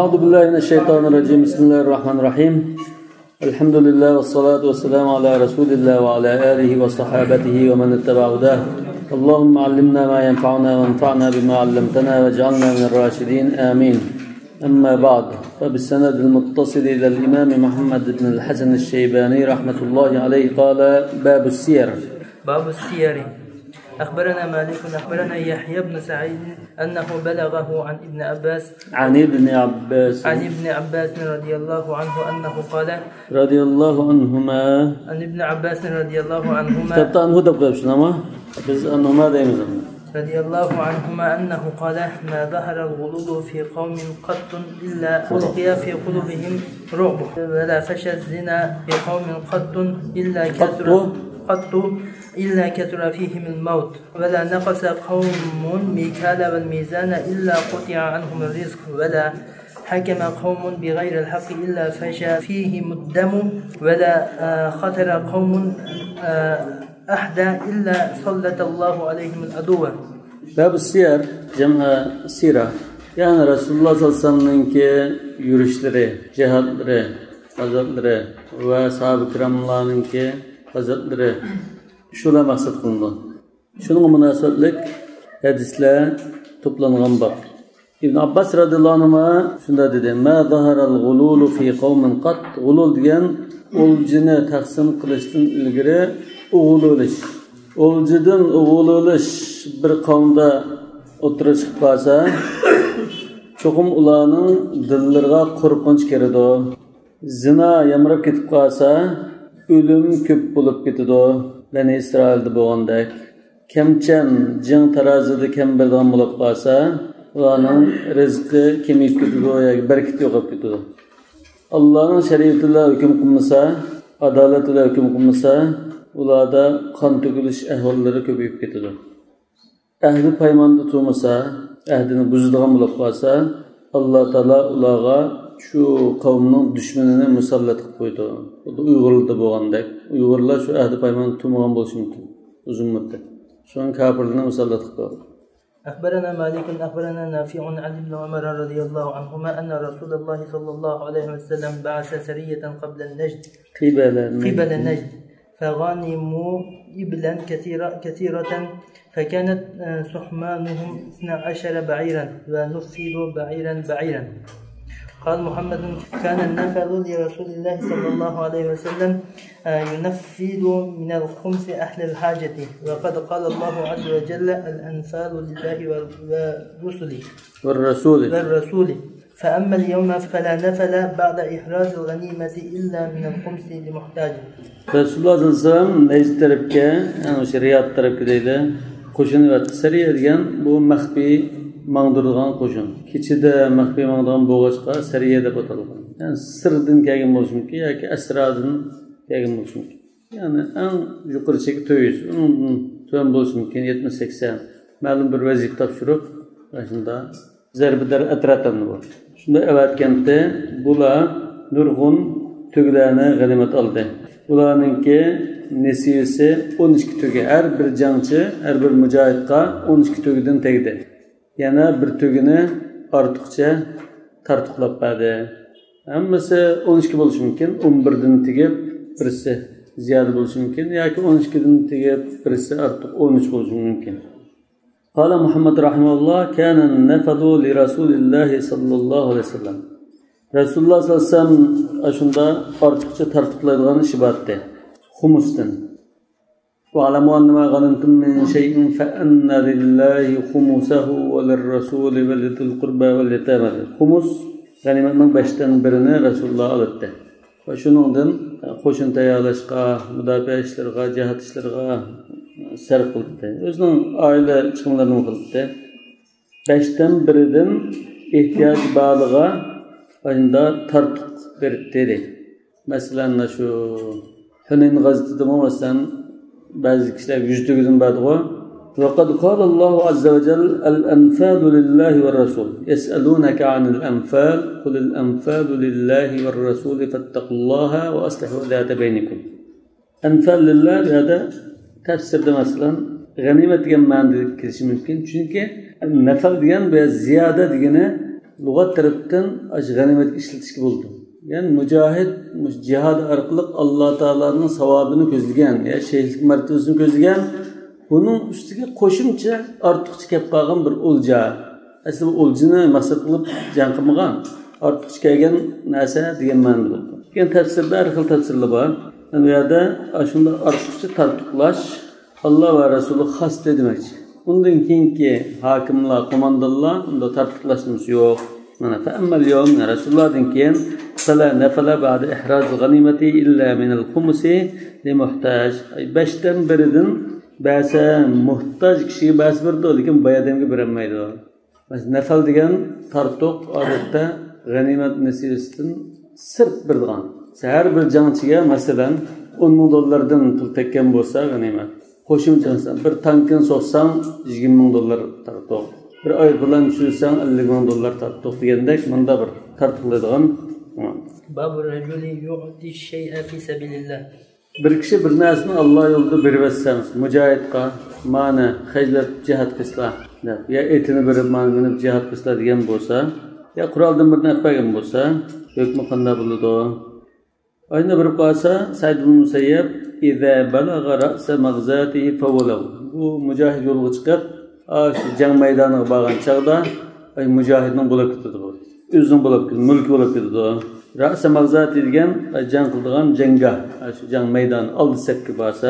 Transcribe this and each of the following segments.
أعوذ بالله من الشيطان الرجيم بسم الله الرحمن الرحيم الحمد لله والصلاة والسلام على رسول الله وعلى آله وصحابته ومن اتبع هداه اللهم علمنا ما ينفعنا وانفعنا بما علمتنا واجعلنا من الراشدين آمين أما بعد فبالسند المتصل إلى الإمام محمد بن الحسن الشيباني رحمة الله عليه قال باب السير أخبرنا مالك أخبرنا يحيى بن سعيد أنه بلغه عن ابن عباس عن ابن عباس رضي الله عنه أنه قال رضي الله عنهما عن ابن عباس رضي الله عنهما kitapta anhu da koyuyorsun biz anhuma diyemiz رضي الله عنهما أنه قال ما ظهر الغلو في قوم قط إلا ألقي في قلوبهم رعب ولا فشى الزنا في قوم قط إلا كثر فيهم الموت ولا نقص قوم ميكال والميزان إلا قطع عنهم الرزق ولا حكم قوم بغير الحق إلا فشى فيهم الدم ولا خطر قوم أحدى إلا سلط الله عليهم العدو. باب السير جمع سيرة yani Resulullah sallallahu aleyhi ve sellem'inki yürüyüşleri, cihatları, gazatları ve sahabe-i kiramlarınki gazatları şuna maksat kılındı. Şunun münasebetlik hadisler toplanğan bak. İbn Abbas radıyallahu anh'a şunda dedi: "Ma zaharal gululu fi qawmin qat." Gulul degan o'ljini taqsim qilishdan ilgari o'g'il o'ljidan o'g'il bir qavmda o'tirishib qolsa, cho'qim ularning dillariga qo'rqinch kiradi. Zina yamrab ketib qolsa, o'lim ko'p bo'lib ketadi. Bani İsrail'de bo'lgandek, kamchan jing tarozida kambag'al bo'lib qolsa, ularning rizqi kemib ketadi yoki barakati yo'qolib ketadi. Allohning shariatida hukm qilmasa, adolatida hukm qilmasa, ularda qon to'kilish ahvollari ko'payib ketadi. Ahdi paymonda turmasa, ahdini buzadigan bo'lib qolsa, Alloh taolo ularga şu qavmning dushmanini musallat qilib qo'ydi. Uyg'urlarda bo'lgandek, Uyg'urlar shu ahdi paymon tutmagan bo'lishi mumkin uzun muddat. So'ng kafirlarni musallat qilib qo'ydi. أخبرنا مالك أخبرنا نافع عن ابن عمر رضي الله عنهما أن رسول الله صلى الله عليه وسلم بعث سرية قبل النجد قبل النجد فغنموا إبلا كثيرة فكانت سحمانهم 12 بعيرا ونفذوا بعيرا قال محمد كان النفذ لرسول الله صلى الله عليه وسلم ينفذ من الخمس أهل الحاجة وقد قال الله عز وجل الأنفال لله والرسول فأما اليوم فلا نفل بعد إحراز الغنيمة إلا من الخمس لمحتاج. Resulullah sallallahu aleyhi ve sellem Necd tarafke, yani şeriat tarafke deydi, qo'shin ve Sariya degan bu maxfiy mangdirgan qo'shin. Kechida maxfiy mangdirgan bo'lg'achqa Sariya deb atalgan. Yani sirdan kelgan bo'lishi mumkin yoki asradan kelgan bo'lishi mumkin. Yani eng yuqori cheki 400, undan to'g'ri bo'lishi mumkin 70-80. Ma'lum bir vazifa topshirib, shunda zarbidar atrafdan bor. Shunda avatganda bular nurg'un tuglarni g'animat oldi. Ularninki nesiyasi 12 tugi. Her bir jangchi, her bir mujohidga 12 tugidan tegdi. Yana bir tugini ortiqcha tartiqlab berdi. Hammasi 12 bo'lishi mumkin. 11 dan tegib, birisi ziyoda bo'lishi mumkin yoki 12 dan tegib, birisi ortiq 13 bo'lishi mumkin. Qala Muhammad rahimahulloh kana nafadu li Rasulillah sallallohu alayhi vasallam. Rasulullah sallallohu alayhi vasallam shunda ortiqcha tartiblaydigan ish botdi. Xumusdan. وَعَلَمُوا أَنَّمَا غَنِمْتُم مِّن شَيْءٍ فَأَنَّ لِلَّهِ خُمُسَهُ وَلِلرَّسُولِ وَلِذِي الْقُرْبَى وَالْيَتَامَى. Xumus g'animatning 5dan birini Rasululloh oldi. Va shuningdan qo'shin tayyorlashga, mudofaa ishlariga, jihad ishlariga sarf qildi. O'zining oila chiqimlarini qildi. 5dan biridan ehtiyoj borligiga ayında tartib berdi. Masalan shu Hunayn g'azotida masalan ba'zi kishilar 100 tugidan badigo وقد قال الله عز وجل الأنفال لله والرسول يسألونك عن الأنفال قل الأنفال لله والرسول فاتقوا الله وأصلحوا ذات بينكم. أنفال لله هذا تفسير مثلا غنيمة degan ma'noda kelishi mumkin. Chunki nafal degan bu ziyoda degani lug'at tarafdan g'animatga ishlatishga bo'ldi. Yani mücahid cihad arqılık Allah Teala'nın savabını gözleyen, ya şeyhlik mertebesini gözleyen, bunun üstüne koşumça artıqçı kep qalğan bir olca. Aslında bu olcını maksat qılıp jan qılmagan, artıqçı kelgan narsa degan ma'noda. Yani tafsirda har xil tafsirlar bor. Yani bu yerda shunda artıqçı tartiqlash Allah va Rasuli xas demakchi. Bundan keyingi hokimlar, qo'mondonlar unda tartiqlashimiz yo'q. Mana fa'ammal yawm Rasulullohdan keyin fala nafala ba'da ihraz g'animati illa min al-khumsi li muhtaj. 5dan biridan ba'sa muhtoj kishiga ba'si birdi, lekin bayadamga berilmaydi. Mas nafal degan tartuq odatda g'animat nasibasidan sirt birdigan. Har bir jangchiga masalan $10,000 pul tekkan bo'lsa g'animat. Qo'shimcha bir tankini so'ksang $20,000 tartuq. Bir oy bilan tushsang $50,000 tartuq degandek bunda bir tartiqlaydigan. Babu rajuli yu'ti shay'a fi sabilillah. Bir kishi bir narsani Alloh yo'lida berib bersangiz, mujohidga mana xajlat jihad qilsa, ya etini berib mana minib jihad qilsa degan bo'lsa, ya quroldan bir narsa bergan bo'lsa, hukmi qanday bo'ladi? Ayni bir qolsa Said ibn Musayyab "Iza balagha ra'sa maghzatihi fawlahu." Bu mujohid yo'lga chiqib, shu jang maydoniga borgan chaqda ay mujohidning bo'lib ketadi. O'zining bo'lib ketadi, mulk bo'lib ketadi. Ra'sa maghzati degan jang qiladigan janggoh, shu jang maydoni oldi-sakki borsa,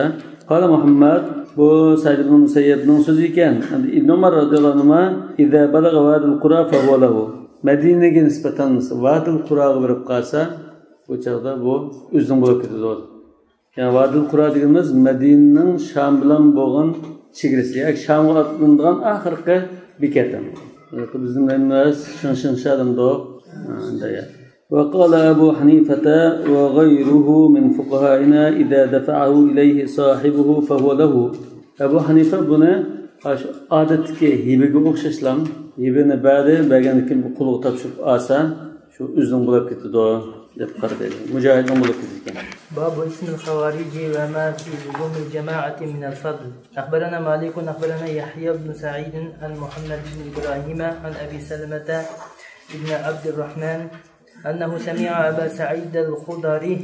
qala Muhammad bu Said ibn Musayyabning so'zi ekan. Ibn Umar radhiyallohu anhu "Iza balagha wadil qura fawlahu." Madinaga nisbatan Vadil Quraga berib qolsa, bu chaqda bu o'zining bo'lib ketadi. Yani Vadil Qura deganimiz Madinaning Sham bilan bo'lgan chegarasi, yoki Shamga otlanadigan oxirgi bekati. Bizning emas, Shinsharimda undaya. Wa qala Abu Hanifa wa ghayruhu min fuqaha'ina idza dafa'ahu ilayhi sahibuhu fa huwa lahu. Abu Hanifa buni odatdagi hibaga o'xshashlam, hibani ba'di bergandan bu qulga topshirib olsa, shu o'zining bo'lib ketadi deb qaraydi. Mujohidning bo'lib ketadi. باب اسم الخوارج وما في لزوم الجماعة من الفضل. أخبرنا مالك أخبرنا يحيى بن سعيد عن محمد بن إبراهيم عن أبي سلمة بن عبد الرحمن أنه سمع أبا سعيد الخدري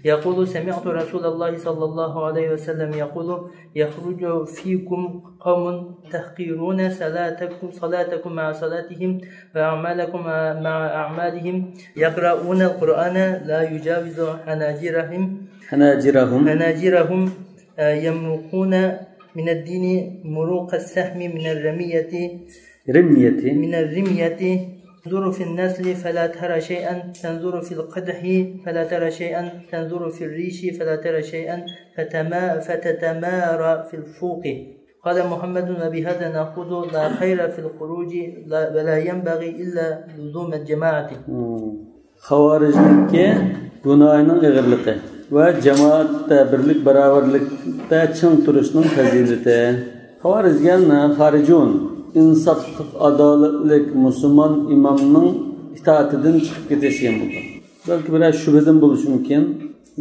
يقول سمعت رسول الله صلى الله عليه وسلم يقول يخرج فيكم قوم تحقرون صلاتكم مع صلاتهم وأعمالكم مع أعمالهم يقرؤون القرآن لا يجاوز حناجرهم يمرقون من الدين مروق السهم من الرمية تنظر في النسل فلا ترى شيئا، تنظر في القدح فلا ترى شيئا، تنظر في الريش فلا ترى شيئا، فتتمارى في الفوق. قال محمد وبهذا نأخذ لا خير في الخروج ولا ينبغي إلا لزوم الجماعة. خوارجlik gunohining ig'irligi va jamoatda birlik barobarlikda ching turishning fazilati. Xavarij degan xarijun insofli adolatlik musulmon imomning itoatidan chiqib ketishgan bo'ldi. Balki biroz shubhadan bo'lishi mumkin.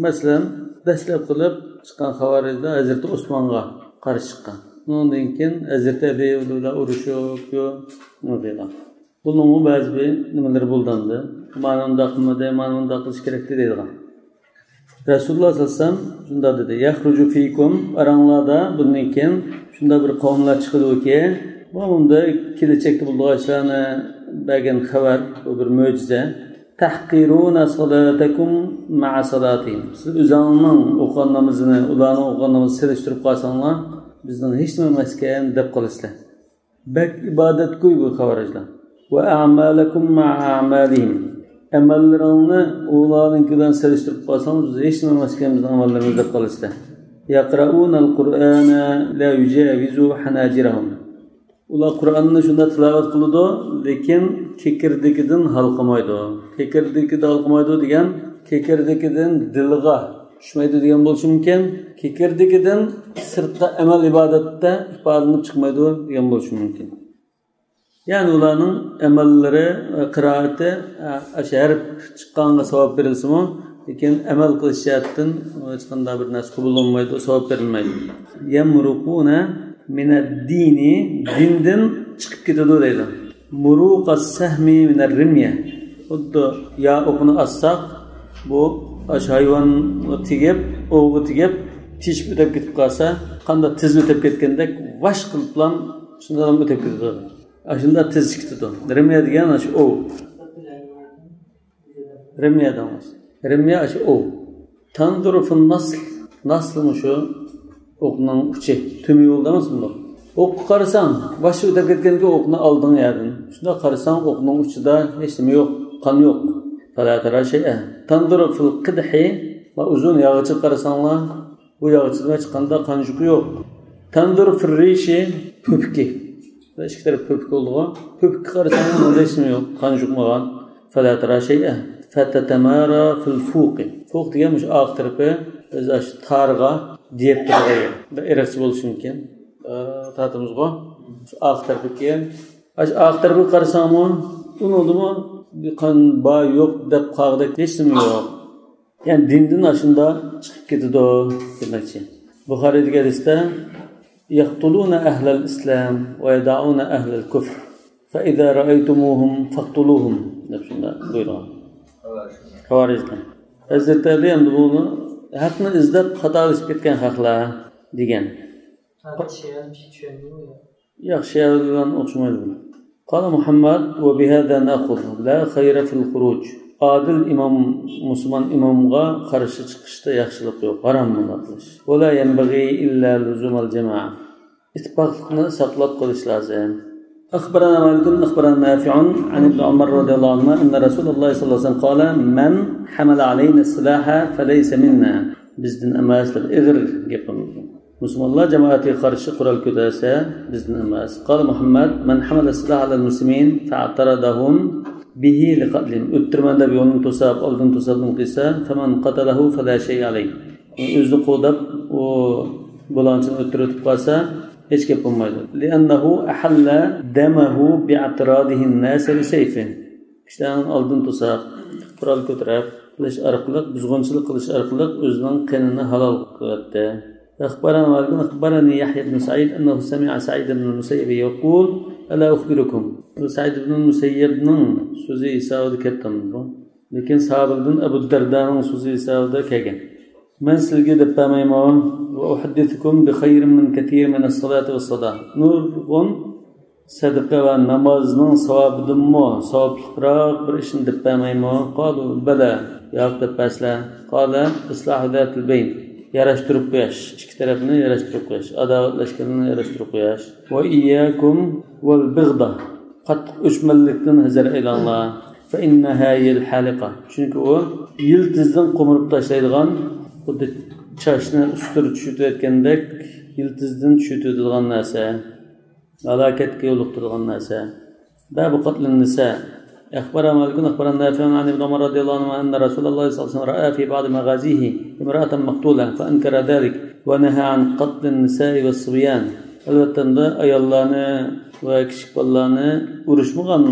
Masalan, dastlab qilib chiqqan xavarijlar Hazrat Usmonga qarshi chiqqan. Undan keyin Hazrat Ali bilan urushib, nima qilgan. Bunun ba'zi bir nimalar bo'ldandi. Mana unda qilish kerak deydigan. Rasululloh sallallohu alayhi vasallam shunda dedi: "Yakhruju fikum aranglarda bundan keyin shunda bir qavmlar chiqadi-ki, bunda kelajakda bo'lgan ishlarni bergan xabar, bu bir mo'jiza. Tahqiruna salatakum ma'a salatihim." Siz o'zingizning o'qigan namozini, ularning o'qigan namozini selishtirib qolsanglar, bizning hech nima emas ekan deb qolasizlar. Bak ibodatgo'y bu xavarajlar. Va a'malakum ma'a a'malihim. Amallaringni ularning bilan selishtirib qolsangiz, biz hech nima emas ekan bizning amallarimiz deb qolasizlar. Yaqra'unal Qur'ana la yujawizu hanajirahum. Ular Qur'onni shunda tilovat qiladi, lekin kekirdikidan halqamaydi. Kekirdikidan halqamaydi degan kekirdikidan dilga tushmaydi degan bo'lishi mumkin. Kekirdikidan sirtqa amal ibodatda ifodalanib chiqmaydi degan bo'lishi mumkin. Ya'ni ularning amallari va qiroati ashar chiqqanga savob berilsa-mu, lekin amal qilish shartdan hech qanday bir narsa qabul bo'lmaydi, savob berilmaydi. Yamruquna min ad-dini, dindan chiqib ketadi deydi. Muruqas sahmi min ar-rimya. Xuddi ya o'qni assaq bu hayvon tegib, o'g'i tegib, tishib o'tib ketib qolsa, qanday tiz o'tib ketgandek vash qilib bilan shundan o'tib ketadi. Shunda tiz ketadi. Rimya degan shu o'g. Rimya demas. Rimya shu o'g. Tanzuru fil nasl shu o'qning uchi, tumi yo'lda emas bunda. O'q qarasang, vash o'tib ketganda o'qni olding yerdan. Shunda qarasang o'qning uchida hech nima yo'q, qon yo'q. Fala tara shay'a. Tanzuru fil qidhi va uzun yog'chi qarasanglar, bu yog'chida hech qanday qanjuq yo'q. Tanzuru fil rishi po'pki. Ikki taraf po'pki bo'ldi-ku. Po'pki qarasanglar unda hech nima yo'q, qanjuqmagan. Fala tara shay'a. Fatatamara fil fuqi. Fuq degan shu oq tarafi o'z targa diyep turgan. Da eraqchi bo'lishi mumkin. Tatimizga shu oq tarafi keyin, oq tarafga qarasangmi, unodimi qon ba yo'q deb qog'da hech nima yo'q. Yani dindan ashunda chiqib ketadi demakchi. Buxoriydagi hadisda yaqtuluna ahlal islam va yad'una ahlal kufr. Fa idza ra'aytumuhum faqtuluhum. deb shunda buyurgan. Xavorijlar. Hazrat Ali endi buni haqni izlab xatolashib ketgan haqlar degan. Yaxshi bilan o'xshamaydi bu. Qala Muhammad va bihada na'khudh la khayra fil khuruj. Adil imom musulmon imomga qarshi chiqishda yaxshilik yo'q, harom buni qilish. Va la yanbaghi illa luzumal jamaa. Ittifoqlikni saqlab qolish lozim. أخبرنا مالك أخبرنا نافع عن ابن عمر رضي الله عنه أن رسول الله صلى الله عليه وسلم قال من حمل علينا السلاح فليس منا bizden emas إغر يقول مسلم الله جماعتي خرج قرى الكتاسة bizden emas قال محمد من حمل السلاح على المسلمين فاعترضهم به لقتلهم öttürmen de bir onun tusab aldın tusabın kıysa فمن قتله فلا شيء عليه özü kodab o bulançını öttürüp kalsa hiç yapılmaydı. لأنه أحل دمه باعتراضه الناس بسيفه. İşte aldın tusak, kural götürüp, kılıç arkalık, buzgunçılık kılıç arkalık özünün kanını halal kıldı. أخبرني يحيى بن سعيد أنه سمع سعيد بن المسيب يقول ألا أخبركم. سعيد بن المسيب'nin sözü İsa'da kettim. Lekin sahabıdan Ebu Derda'nın sözü İsa'da kegen. من سلجي دباميما وأحدثكم بخير من كثير من الصلاة والصلاة. نورغون صدقة ونمازن صواب دمو صواب القراء بريشن دباميما قالوا بلى يا دباسلا قال إصلاح ذات البين yarashtirib qo'yish, ikki tarafni yarashtirib qo'yish, adovatlashganini yarashtirib qo'yish. Va iyyakum wal bigda. Qattiq o'chmanlikdan hazar aylanlar. Fa innaha yil haliqa. Chunki u yiltizdan qo'mirib tashlaydigan, xuddi chashni ustirib tushitayotgandek yiltizdan tushitadigan narsa. Halokatga yo'liqtiradigan narsa. Babu qatlin nisa. أخبرنا مالك أخبرنا نافع عن ابن عمر رضي الله عنه أن رسول الله صلى الله عليه وسلم رأى في بعض مغازيه امرأة مقتولة فأنكر ذلك ونهى عن قتل النساء والصبيان. Elbette ayollarni va kichik bolalarni urushmagan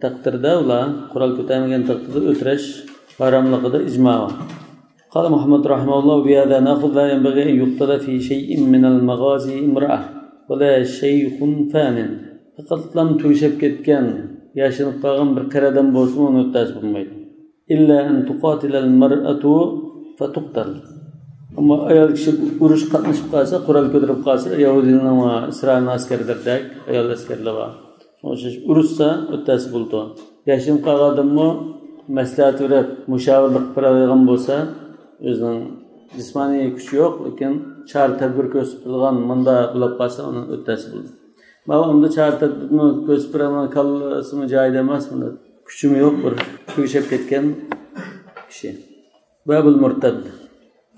taqdirda ular qurol ko'tarmagan taqdirda o'tirish haromligida ijmo. قال محمد رحمه الله بهذا نأخذ لا ينبغي أن يقتل في شيء من المغازي امرأة ولا شيخ فان. Faqat lam to'shab ketgan yaşanıp qalğan bir qaradan bolsun onu o'tkazib bo'lmaydi. İlla an tuqatilal mar'atu fatuqtal. Amma ayol kishi urush qatnashib qolsa, qurol ko'tarib qolsa, Yahudilarning va Isroil askarlaridek ayol askarlar bor. O'sha urushsa o'tkazib bo'ldi. Yaşanıp qalğandimmi maslahat berib, mushavirlik qiladigan bo'lsa, o'zining jismoniy kuchi yo'q, lekin char tadbir ko'rsatilgan manda bo'lib qolsa, uni o'tkazib bo'ldi. Mavamda çartadını gösteremem kallasımı cahide emas mı? Küçüm yok bir kuşap ketken kişi. Babul murtad.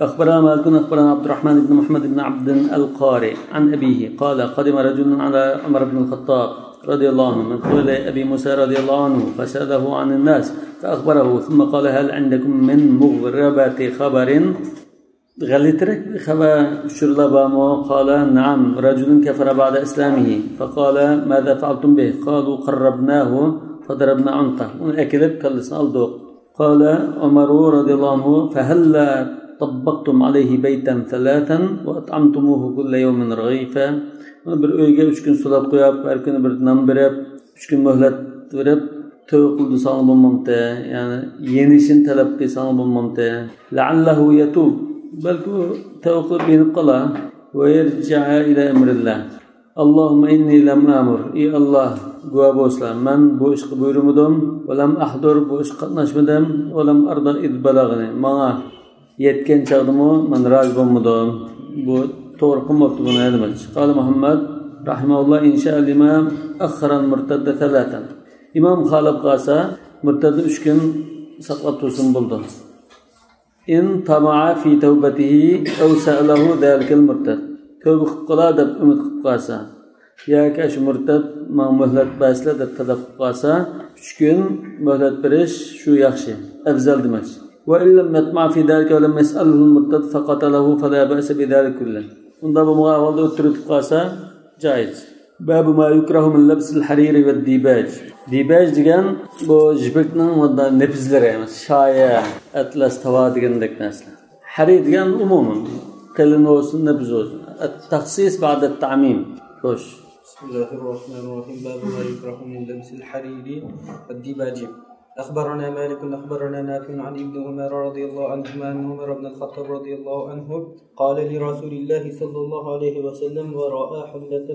أخبرنا مالك أخبرنا عبد الرحمن بن محمد بن عبد القاري عن أبيه قال قدم رجل على عمر بن الخطاب رضي الله عنه من قبل أبي موسى رضي الله عنه فسأله عن الناس فأخبره ثم قال هل عندكم من مغربة خبر غلترك بخبر شرلبامو قال نعم رجل كفر بعد إسلامه فقال ماذا فعلتم به قالوا قربناه فضربنا عنقه أكذب كالسن الدوق قال عمر رضي الله عنه فهل طبقتم عليه بيتا ثلاثا وأطعمتموه كل يوم رغيفا. Bir öyge 3 gün sulap koyup, her gün bir nan berip, 3 gün möhlet verip, tövbe kıldı sana bulmamte, yani yenişin talep kılsana bulmamte. لعله يتوب. Belki tövbe kılıp yenip kala. ويرجع إلى أمر الله. اللهم إني لم آمر. إي الله جواب وسلام. من bu işi buyurmadım. ولم أحضر bu işi katnaşmadım. ولم أرضى إذ بلغني. Bana yetken çağdımı ben razı olmadım. Bu doğru kılmaktı bunu ne demek? قال محمد رحمه الله إن شاء الإمام أخر المرتد ثلاثا. İmam Halab Qasa murtadı 3 gün saklat tutsun buldu. İn tama'a fi tevbetihi ev sa'lahu zâlikel murtad. Tövbe kıla da ümit kıpqasa. Ya ki şu murtad ma mühlet basla da talab kıpqasa 3 gün mühlet beriş şu yaxşı. Afzal demek. Ve illem yatma fi zâlike ve lem yes'aluhu murtad faqatalahu fela ba'se bi zâlik kullu. Bunda bu muğavalda ötürü kıpqasa caiz. Babu ma yukrahu min labsil hariri ve dibaj. Dibaj degan bu jipekning nepizlari emas, shoya, atlas, tava degandek narsa. Harir degan umuman qalin olsun, nepiz olsun. At-takhsis ba'da at-ta'mim. Xo'sh. Bismillahirrahmanirrahim. Babu ma yukrahu min labsil hariri ve dibaj. أخبرنا مالك أخبرنا نافع عن ابن عمر رضي الله عنهما أن عمر بن الخطاب رضي الله عنه قال لرسول الله صلى الله عليه وسلم ورأى حلة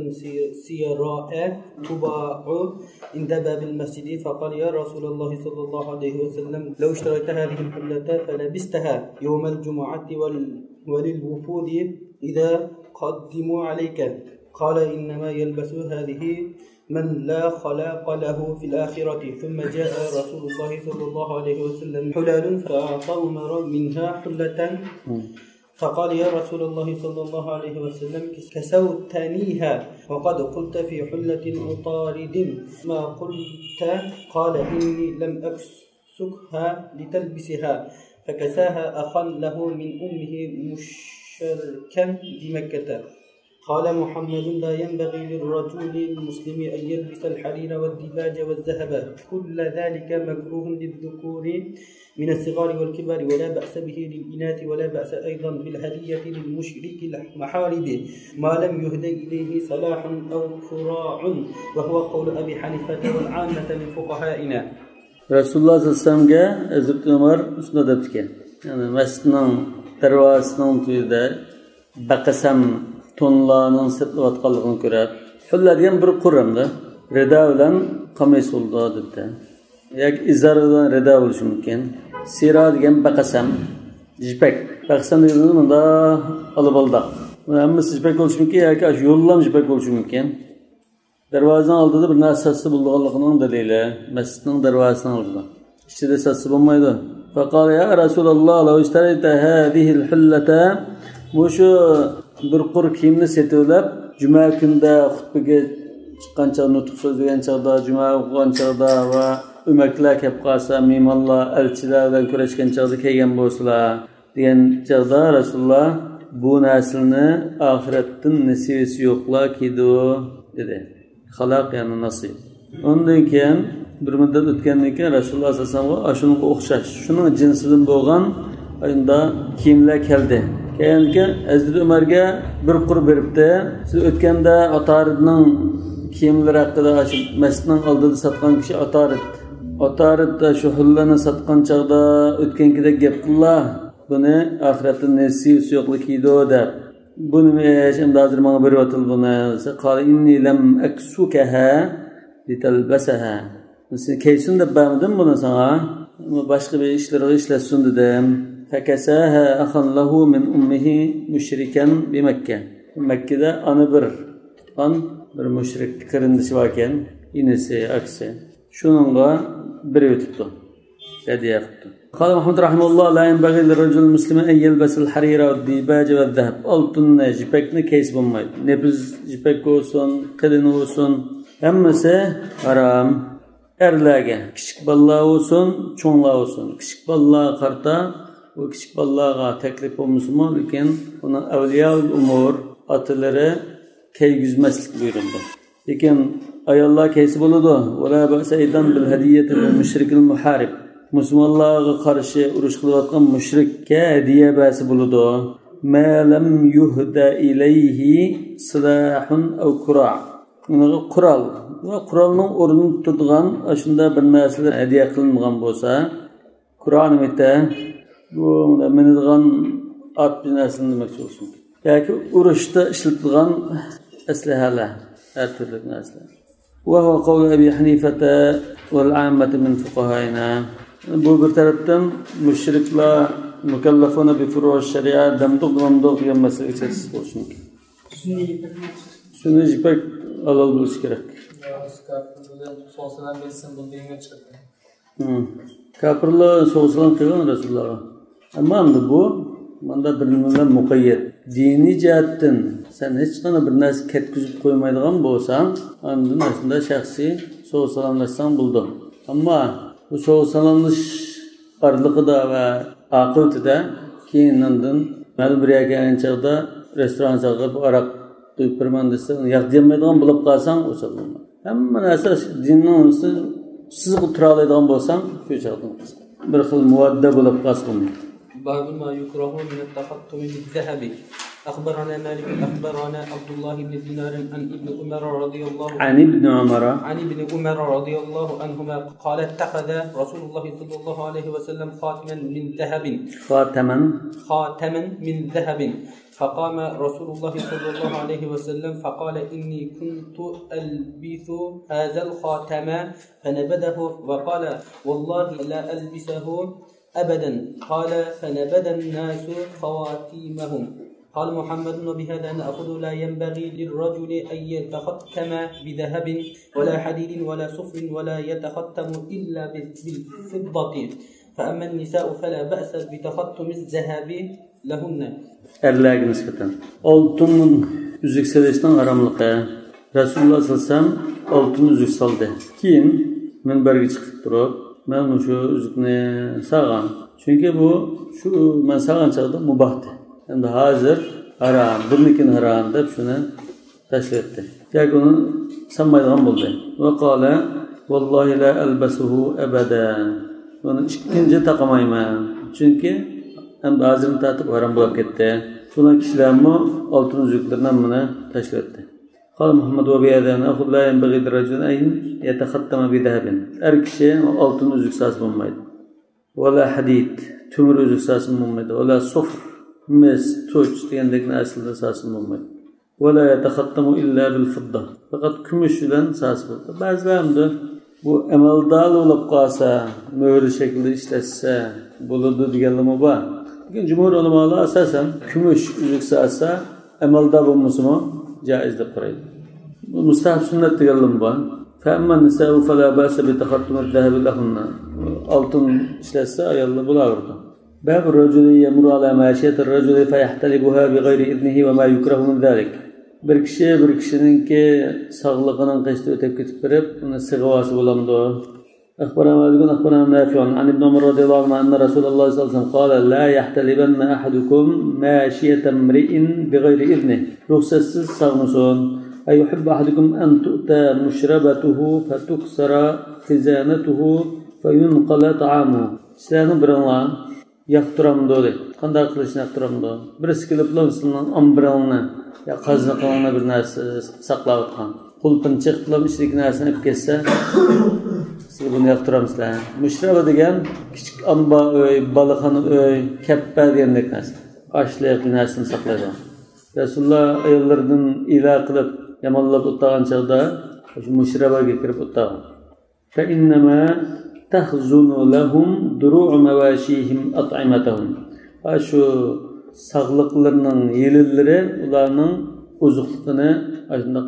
سيراء تباع عند باب المسجد فقال يا رسول الله صلى الله عليه وسلم لو اشتريت هذه الحلة فلبستها يوم الجمعة وللوفود إذا قدموا عليك قال إنما يلبس هذه من لا خلاق له في الآخرة. ثم جاء رسول الله صلى الله عليه وسلم حلال فأعطى عمر منها حلة فقال يا رسول الله صلى الله عليه وسلم كسوتنيها وقد قلت في حلة عطارد ما قلت. قال إني لم أكسكها لتلبسها فكساها أخا له من أمه مشركا بمكة. قال محمد لا ينبغي للرجل المسلم أن يلبس الحرير والديباج والذهب كل ذلك مكروه للذكور من الصغار والكبار ولا بأس به للإناث ولا بأس أيضا بالهدية للمشرك المحارب ما لم يهدى إليه صلاح أو فراع وهو قول أبي حنيفة والعامة من فقهائنا. Rasulullah sallallahu aleyhi ve sellem'e Hazreti Ömer şunu deptike. Yani mescidin darvasının tuyida baqasam tonlarının satılıvatqanlığını görüp, hulla degan bir quramda rida bilan qamis bo'ldi debdi. Yoki izar bilan rida bo'lishi mumkin. Sira degan baqasam, jipek. Baqasam degani bunda olib-oldoq. Buni hammasi jipek bo'lishi mumkin yoki shu yo'llam jipek bo'lishi mumkin. Darvozaning oldida bir narsasi bo'lganligining dalili, masjidning darvozasining oldida. Ichida sasi bo'lmaydi. Faqala ya Rasululloh, law ishtarayta hadhihi al-hullata mushu bir qur kiyimni setib, juma kunda xutbaga chiqqan chaqda, nutq so'zlagan chaqda, juma o'qigan chaqda va umaklar kelib qolsa, mehmonlar, elchilar bilan ko'rishgan chaqda kelgan bo'lsalar degan chaqda Rasululloh bu naslni oxiratdan nasibasi yo'qlar kiydi dedi. Xalaq ya'ni nasib. Undan keyin bir muddat o'tgandan keyin Rasululloh sollallohu alayhi vasallam shunga o'xshash, shuning jinsidan bo'lgan ayında kiyimlar keldi. Keyin Hazrat Umarga bir qur beribdi. Siz o'tganda Ataridning kiyimlari haqida masjidning oldida sotgan kishi Ataridda shu hullani sotgan chaqda o'tgankidek gap qillar. Buni oxiratda nasib yo'qlik kiydi deb. Buni endi hozir menga beryapti buni. Qala inni lam aksukaha litalbasaha. Sen keysin deb bermadim buni sana. Boshqa bir ishlarga ishlatsin dedim. فكساها أخا له من أمه مشركا بمكة. Mekke'de anı bir müşrik kırındışı varken inisi aksi. Şununla bir ötüktü. Hediye yaptı. قال محمد رحمه الله لا ينبغي للرجل المسلم أن يلبس الحرير والديباج والذهب. Altın jipekni keys bulmaydı. Nepiz jipek olsun, kılın olsun. Hemmesi haram. Erlerge. Küçük ballar olsun, çoğunlar olsun. Küçük ballar karta bu küçük ballarga teklif olmuşmu? Lakin onun evliya-ül umur atıları key yüzmeslik buyuruldu. Lakin ayollar keysi buludu. وَلَا بَأْسَ اَيْدًا بِالْهَدِيَّةِ لِلْمُشْرِكِ الْمُحَارِبِ. Müslümanlarga karşı uruş kılayotgan müşrikке hediye bäsi buludu. Ma lam yuhda ilayhi silahun aw qura'. Unaga qural va quralning o'rnini tutadigan shunda bir narsalar hediye qilingan bo'lsa, Qur'on aytdi, bu minadigan at binasini demoqchi bo'lsin. Yoki urushda ishlatilgan aslahalar, har turli narsalar. Va huwa qawl Abi Hanifata wal 'ammati min fuqahaina. Bu bir tarafdan müşriklar mukallafuna bi furu' şeriat damduq degan masala içerisinde bo'lsin. Sunni ipak halol bo'lishi kerak. So'zdan bilsin bu dinga chiqdi. Kafirlar so'zlan qilgan Rasululloh. Ammo endi bu menda bir nima bilan muqayyat. Diniy jihatdan sen hech qanday bir narsa ketkizib qo'ymaydigan bo'lsang, undan aslida shaxsiy so'zlanlasang bo'ldi. Ammo bu so'zlanlash orliqida va oqibatida keyindan ma'lum bir yakan chaqda restoran chaqib aroq to'yib birman desa, yo'q demaydigan bo'lib qolsang, o'sha bo'lmaydi. Hamma narsa dinning siz tura oladigan bo'lsang, shu chaqda bir xil muadda bo'lib qolsin. باب ما يكره من التخطم بالذهب. أخبرنا مالك أخبرنا عبد الله بن دينار عن ابن عمر رضي الله عنهما قال اتخذ رسول الله صلى الله عليه وسلم خاتما من ذهب فقام رسول الله صلى الله عليه وسلم فقال إني كنت ألبس هذا الخاتم فنبذه وقال والله لا ألبسه أبدا. قال فنبذ الناس خواتيمهم. قال محمد وبهذا نأخذ لا ينبغي للرجل أن يتختم بذهب ولا حديد ولا صفر ولا يتختم إلا بالفضة. فأما النساء فلا بأس بتختم الذهب لهن. Erlerge nispeten. Altının yüzük selişten haramlıqı. Resulullah sallallahu altın yüzük saldı. Kim minberge çıkıp durup, ben şu yüzükni sağan. Çünkü bu şu men sağan çağda mubahdı. Endi hazır haram, birnikin haram deb shuni tashladı. Yoki uni sanmaydigan bo'ldi. Va qala vallahi la albasuhu abada. Uni ikkinchi taqamayman. Chunki endi hazırni tatib haram bo'lib ketdi. Shunday kishilarmi oltin uzuklardan buni tashladı. Qala Muhammad va biyadan akhud la yanbaghi lirajul an yatakhattama bi dhahabin. Har kishi oltin uzuk sas bo'lmaydi. Wala hadid, tumur uzuk sas bo'lmaydi. Wala sufr mis, tuch degandek narsalar asosini bo'lmaydi. Wala yatakhattamu illa bil fidda. Faqat kumush bilan asos bo'ladi. Ba'zilarida bu amaldor bo'lib qolsa, mo'ri shaklida ishlatsa bo'ladi deganlar bor. Lekin jumhur ulamolar asosan kumush uzuk sasa amaldor bo'lmasa-mu joiz deb qaraydi. Bu mustahab sunnat deganlar bor. Fa'amman nisa'u fala ba'sa bi takhattum al-dhahab lahunna. Oltin ishlatsa ayollar bo'laverdi. باب الرجل يمر على ماشية الرجل فيحتلبها بغير إذنه وما يكره من ذلك. Bir kishininki sog'lig'ining qishda o'tib ketib berib, uni sig'avasi bo'lamdi. أخبرنا نافع عن ابن عمر رضي الله عنه أن رسول الله صلى الله عليه وسلم قال لا يحتلبن أحدكم ماشية امرئ بغير إذنه. ruxsatsiz sog'masin. أيحب أحدكم أن تؤتى مشربته فتكسر خزانته فينقل طعامه. Sizlarning biringlar yaqtiramdi dedi. Qanday qilishni yaqtiramdi? Birisi kelib sizning ombrelni ya qazni qilgan bir narsa saqlab o'tgan. Qulpinchiq qilib ishlik narsani olib ketsa, siz buni yaqtiramsizlar. Mushraba degan kichik amba uy, baliqxona uy, kappa degandek narsa. Ashliq narsani saqlaydi. Rasululloh ayollardan ila qilib yamonlab o'tgan chaqda shu mushrabaga kirib o'tgan. Fa innama تخزن لهم دروع مواشيهم أطعمتهم. Şu sağlıklarının yelilleri ularının ozuqluğunu aslında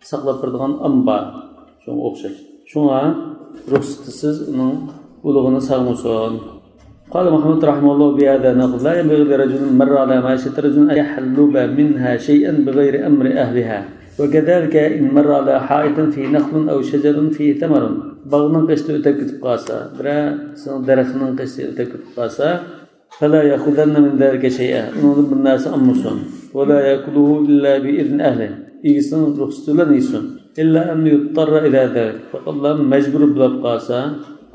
saqlab turadigan amba. Şuna o'xshash. Şuna ruxsatsiz uning ulug'ini saqlasin. قال محمد رحمه الله بهذا نقول لا ينبغي لرجل مر على ماشية رجل أن يحلب منها شيئا بغير أمر أهلها. وكذلك إن مر على حائط فيه نخل أو شجر فيه ثمر. Bağının qışda ötəb getib qalsa, birə dərəxinin qışda ötəb getib qalsa, فَلَا يَخُذَنَّ مِنْ ذَلِكَ شَيْئًا. Onun bir nəsə ammusun. وَلَا يَأْكُلُهُ إِلَّا بِإِذْنِ أَهْلِهِ. İlgisinin ruxsatıyla neysun. إِلَّا أَنْ يُضْطَرَّ إِلَى ذَلِكَ. Faqat məcbur olub qalsa,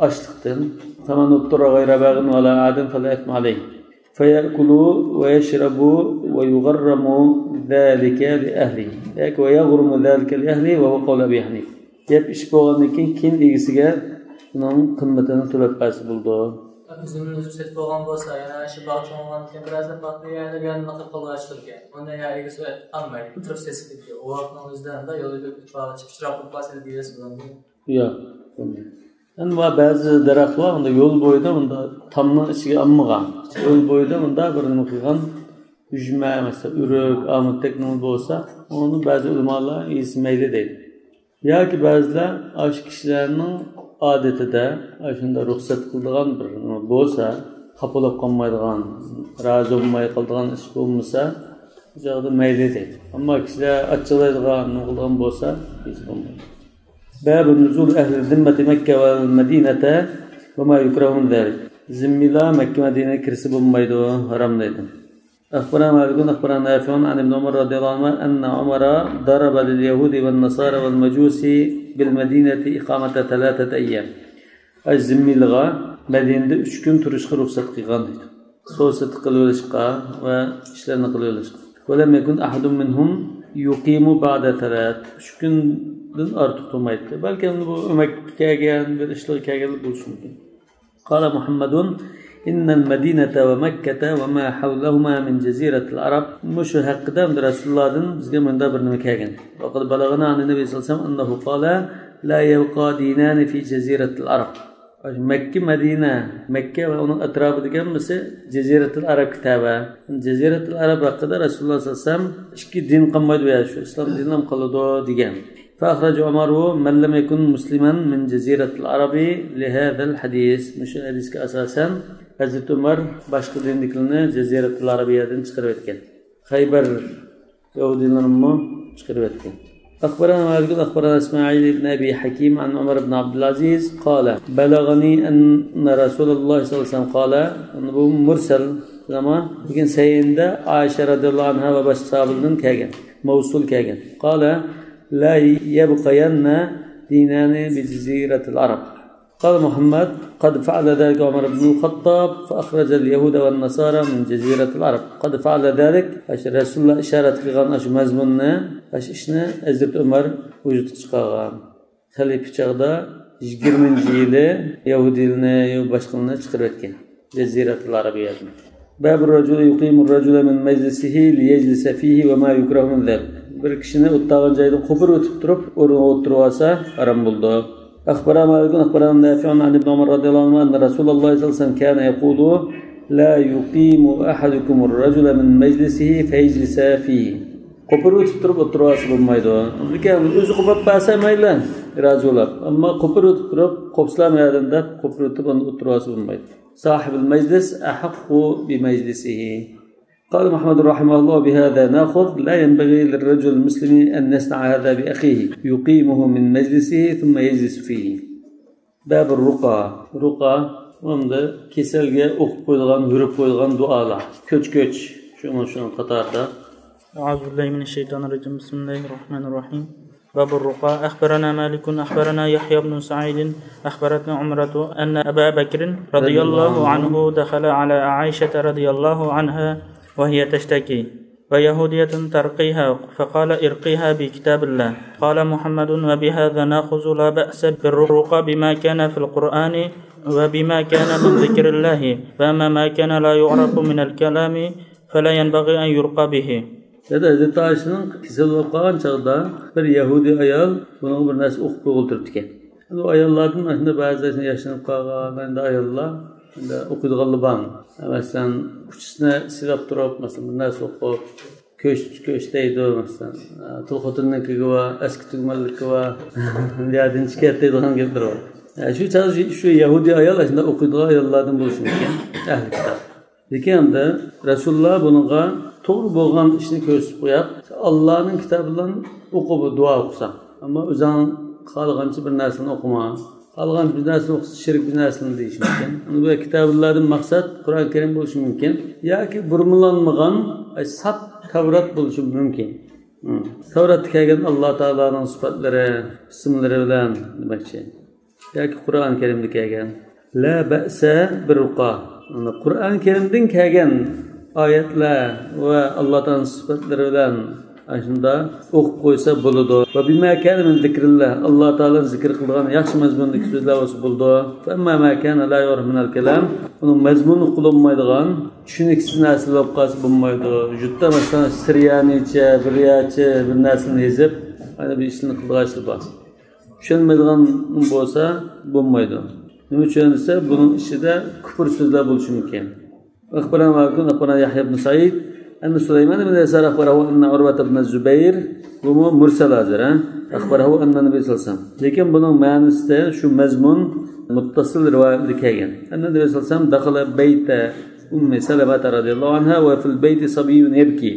açlıktan. فَمَنْ اُضْطُرَ غَيْرَ بَاغٍ وَلَا عَادٍ فَلَا إِثْمَ عَلَيْهِ فَيَأْكُلُوا وَيَشْرَبُوا وَيُغَرَّمُ ذَلِكَ لِأَهْلِهِ وَيَغْرُمُ ذَلِكَ لِأَهْلِهِ وَهُوَ قَوْلُ أَبِي حَنِيفَ. Yep iş bo'lgandan keyin egisiga uning qimmatini to'lab bersa bo'ldi. O'zimni o'zib bo'lgan bo'lsa, yana shu bog'cha olgan keyin birazdan vaqtni yana naqd qilishtirgan. Unda ya egisi olmaydi. O'tirib seslikka. O vaqtning o'zida yo'lga chiqib bo'lsa deysiz bilan. Yo'q. Yani bazı daraxtlar unda yo'l bo'yida unda tamning ichiga olmagan. Yo'l bo'yida unda bir nima qilgan ujma masalan uruk, amudek nima bo'lsa, uni ba'zi ulamolar ismayli deydi. Yoki ba'zilar ash kishilarning odatida shunda ruxsat qiladigan bir nima bo'lsa, qapolab qolmaydigan, rozi bo'lmay qoladigan ish bo'lmasa, bu joyda mayli deydi. Ammo kishilar achchiqlaydigan nima qilgan bo'lsa, hech bo'lmaydi. باب نزول أهل الذمة مكة والمدينة وما يكره من ذلك. زميلا مكة مدينة كرسب ميدو حرام نيدن. أخبرنا مالك أخبرنا نافع عن ابن عمر رضي الله عنه أن عمر ضرب لليهود والنصارى والمجوس بالمدينة إقامة 3 أيام. الزميلغا مدينة 3 gün turishga ruxsat qilgan deydi. So'sat qilishga va ishlarni qilishga. ولم يكن أحد منهم يقيم بعد 3 gün artık tutmaydı. Belki bu Mekke'ye bir işler kelgan bo'lishi mumkin. قال محمد إن المدينة ومكة وما حولهما من جزيرة العرب مش هقدم رسول الله bizga menda bir nima kelgan. وقد بلغنا عن النبي صلى الله عليه وسلم أنه قال لا يبقى دينان في جزيرة العرب. Mekke, Medine, Mekke ve onun etrafındaki mesela Ceziratul Arab kitabı. Ceziratul Arab hakkında Resulullah sallallahu aleyhi ve sellem iki din kalmaydı veya şu İslam dininden kalıyordu diyen. فأخرج عمر من لم يكن مسلما من جزيرة العرب لهذا الحديث. مش حديث أساسا Hazreti Ömer başka dinliklerini Ceziratul Arabiye'den çıkarıp etken. Khaybar Yahudilerin mi çıkarıp etken. أخبرنا مالك أخبرنا إسماعيل بن أبي حكيم عن عمر بن عبد العزيز قال بلغني أن رسول الله صلى الله عليه وسلم قال bu mursal zaman bugün seyinde Ayşe radıyallahu anha ve baş sahabının kelgen Mevsul kelgen قال لا يبقين دينان بجزيرة العرب قال محمد قد فعل ذلك عمر بن الخطاب فأخرج اليهود والنصارى من جزيرة العرب قد فعل ذلك رسول الله إشارة قيغان أش مزموننا أش إشنا أزرت عمر وجود çıkargan خليفة çağda 20. yılı Yahudilerine başkanına çıkarıp etken جزيرة العربية باب الرجل يقيم الرجل من مجلسه ليجلس فيه وما يكره من ذلك bir kişini oturduğun yerde kubur ötüp durup oraya oturuyorsa haram buldu. أخبرنا مالك أخبرنا نافع عن ابن عمر رضي الله عنه أن رسول الله صلى الله عليه وسلم كان يقول لا يقيم أحدكم الرجل من مجلسه فيجلس فيه. Kubur ötüp durup oturuyorsa bulmaydı. Lekin özü kubur basa mayli razı olab. Ama kubur ötüp durup kopsulamayadında kubur ötüp oturuyorsa bulmaydı. Sahibul meclis ahakku bi meclisihi. قال محمد رحمه الله بهذا ناخذ لا ينبغي للرجل المسلم أن يصنع هذا بأخيه يقيمه من مجلسه ثم يجلس فيه. باب الرقى رقى onda keselge okup koyulgan, hürüp koyulgan dualar. Köç şunun qatarda. Euzubillahi mineşşeytanirracim. Bismillahirrahmanirrahim. باب الرقى أخبرنا مالك أخبرنا يحيى بن سعيد أخبرتنا عمرة أن أبا بكر رضي الله عنه دخل على عائشة رضي الله عنها وهي تشتكي ويهودية ترقيها فقال ارقيها بكتاب الله. قال محمد وبهذا نأخذ لا بأس بالرقى بما كان في القرآن وبما كان من ذكر الله فأما ما كان لا يعرف من الكلام فلا ينبغي أن يرقى به. Hazreti Ayşe'nin kisel vaqagan çağda bir Yahudi ayol bunu bir narsa o'qib o'ltiribdi. Bu ayollarning aslında ba'zilarini yashanib qolgan, endi ayollar endi o'qiydiganlar bor. Masalan, uchisini silab turib, masalan, bir narsa o'qib, ko'sh deydi, masalan, tilxotinniki va eski tugmalliki va yadin chiqib deydigan gaplar bor. Shu chog'da shu Yahudi ayol aslında o'qiydigan ayollardan bo'lishi mumkin. Ahli kitob. Lekin de Rasulullah bunga to'g'ri bo'lgan ishni ko'rsatib qo'yib, Allohning kitobidan o'qib duo o'qisa, ammo o'zing xohlagancha bir narsani o'qima. Xohlagan bir narsani o'qisa shirk bir narsani deyish mumkin. Bu kitoblardan maqsad Qur'on Karim bo'lishi mumkin yoki burmulanmagan saf Tavrat bo'lishi mumkin. Tavratda kelgan Alloh taolaning sifatlari, ismlari bilan demakchi. yoki Qur'on Karimda kelgan. La ba'sa birruqa. Qur'on Karimdan kelgan oyatlar va Alloh taolo sifatlari bilan shunda o'qib qo'ysa bo'ladi. Va bima kana min zikrillah. Alloh taolo zikr qilgan yaxshi mazmundagi so'zlar bo'lsa bo'ladi. Fa amma ma kana la yurh min al-kalam. Uni mazmuni qilinmaydigan, tushuniksiz narsalar bo'lib qolsa bo'lmaydi. Jutta masalan Siriyanicha, Biriyacha bir narsani yezib, ana bir ishni qilg'ashli bor. Tushunmaydigan bo'lsa bo'lmaydi. Nima uchun desa, buning ichida kufr so'zlar bo'lishi mumkin. أخبرنا يحيى بن سعيد أن سليمان بن يسار أخبره أن عروة بن الزبير وهو مرسل هذا أخبره أن النبي صلى الله عليه وسلم لكن بنو معنى شو مزمون متصل رواية لكيان أن النبي صلى الله عليه وسلم دخل بيت أم سلمة رضي الله عنها وفي البيت صبي يبكي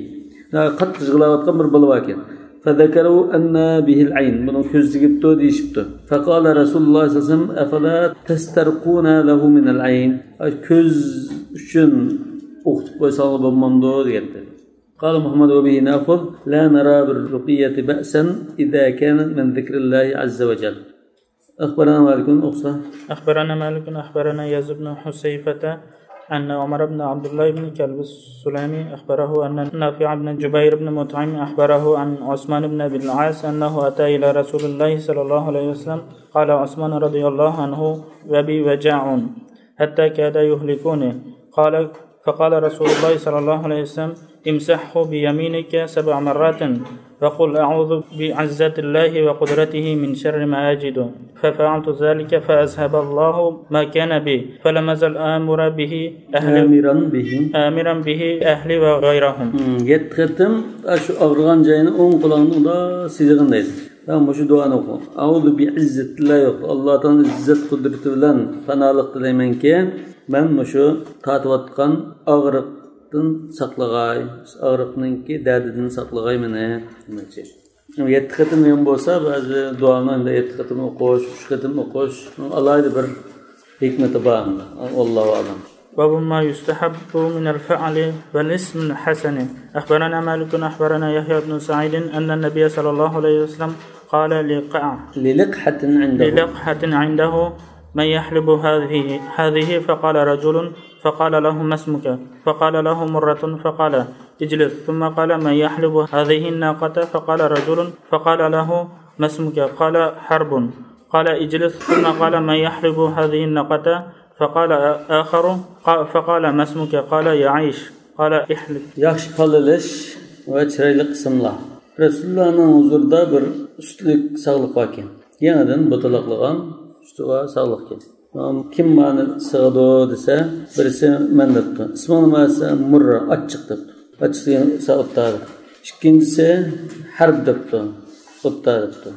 قد تشغل وتقمر بالواكن فذكروا أن به العين بنو كزجبتو ديشبتو فقال رسول الله صلى الله عليه وسلم أفلا تسترقون له من العين كز شن أخت بيصال بمندو ديته قال محمد وبه نأخذ لا نرى بالرقية بأسا إذا كانت من ذكر الله عز وجل أخبرنا مالك أخبرنا يزيد بن حسيفة أن عمر بن عبد الله بن كلب السلامي أخبره أن نافع بن جبير بن مطعم أخبره عن عثمان بن أبي العاص أنه أتى إلى رسول الله صلى الله عليه وسلم قال عثمان رضي الله عنه وبي وجع حتى كاد يهلكوني فقال رسول الله صلى الله عليه وسلم امسحه بيمينك 7 مرات وقل أعوذ بعزة الله وقدرته من شر ما أجد ففعلت ذلك فأذهب الله ما كان بي فلم أزل آمرا به أهلي وغيرهم يتختم أشو أغرغان جاين قلان دا سيدغن دايد tamam şu duanı oku. Auzu bi izzetillah yok. Allah'tan izzet kudreti bilen panalık dilemen ki ben şu tatvatkan ağırlıktan saklagay, ağırlıkның ki derdini saklagay mene. Yetti kıtım yan bolsa bazı duanlarında yetti kıtım okuş, 3 kıtım okuş. Allah'ydı bir hikmeti bağımda. Allahu alem. باب ما يستحب من الفعل والاسم الحسن أخبرنا مالك أخبرنا يحيى بن سعيد أن النبي صلى الله عليه وسلم قال للقحة عنده من يحلب هذه فقال له ما اسمك فقال له مرة فقال اجلس ثم قال من يحلب هذه الناقة فقال رجل فقال له ما اسمك قال حرب قال اجلس ثم قال من يحلب هذه الناقة فقال آخر فقال ما اسمك قال يعيش قال احلب yaxshi palalash va chiroyli qismlar Rasulullohning huzurida bir ustlik sog'liq bor ekan. Yenidan botaloqlagan ustiga sog'liq ekan. Kim meni sig'di desa, birisi men debdi. Ismi nima desa, Murra achchiq debdi. Achchiq sog'tadi. Ikkinchisi Harb debdi. O'tda debdi.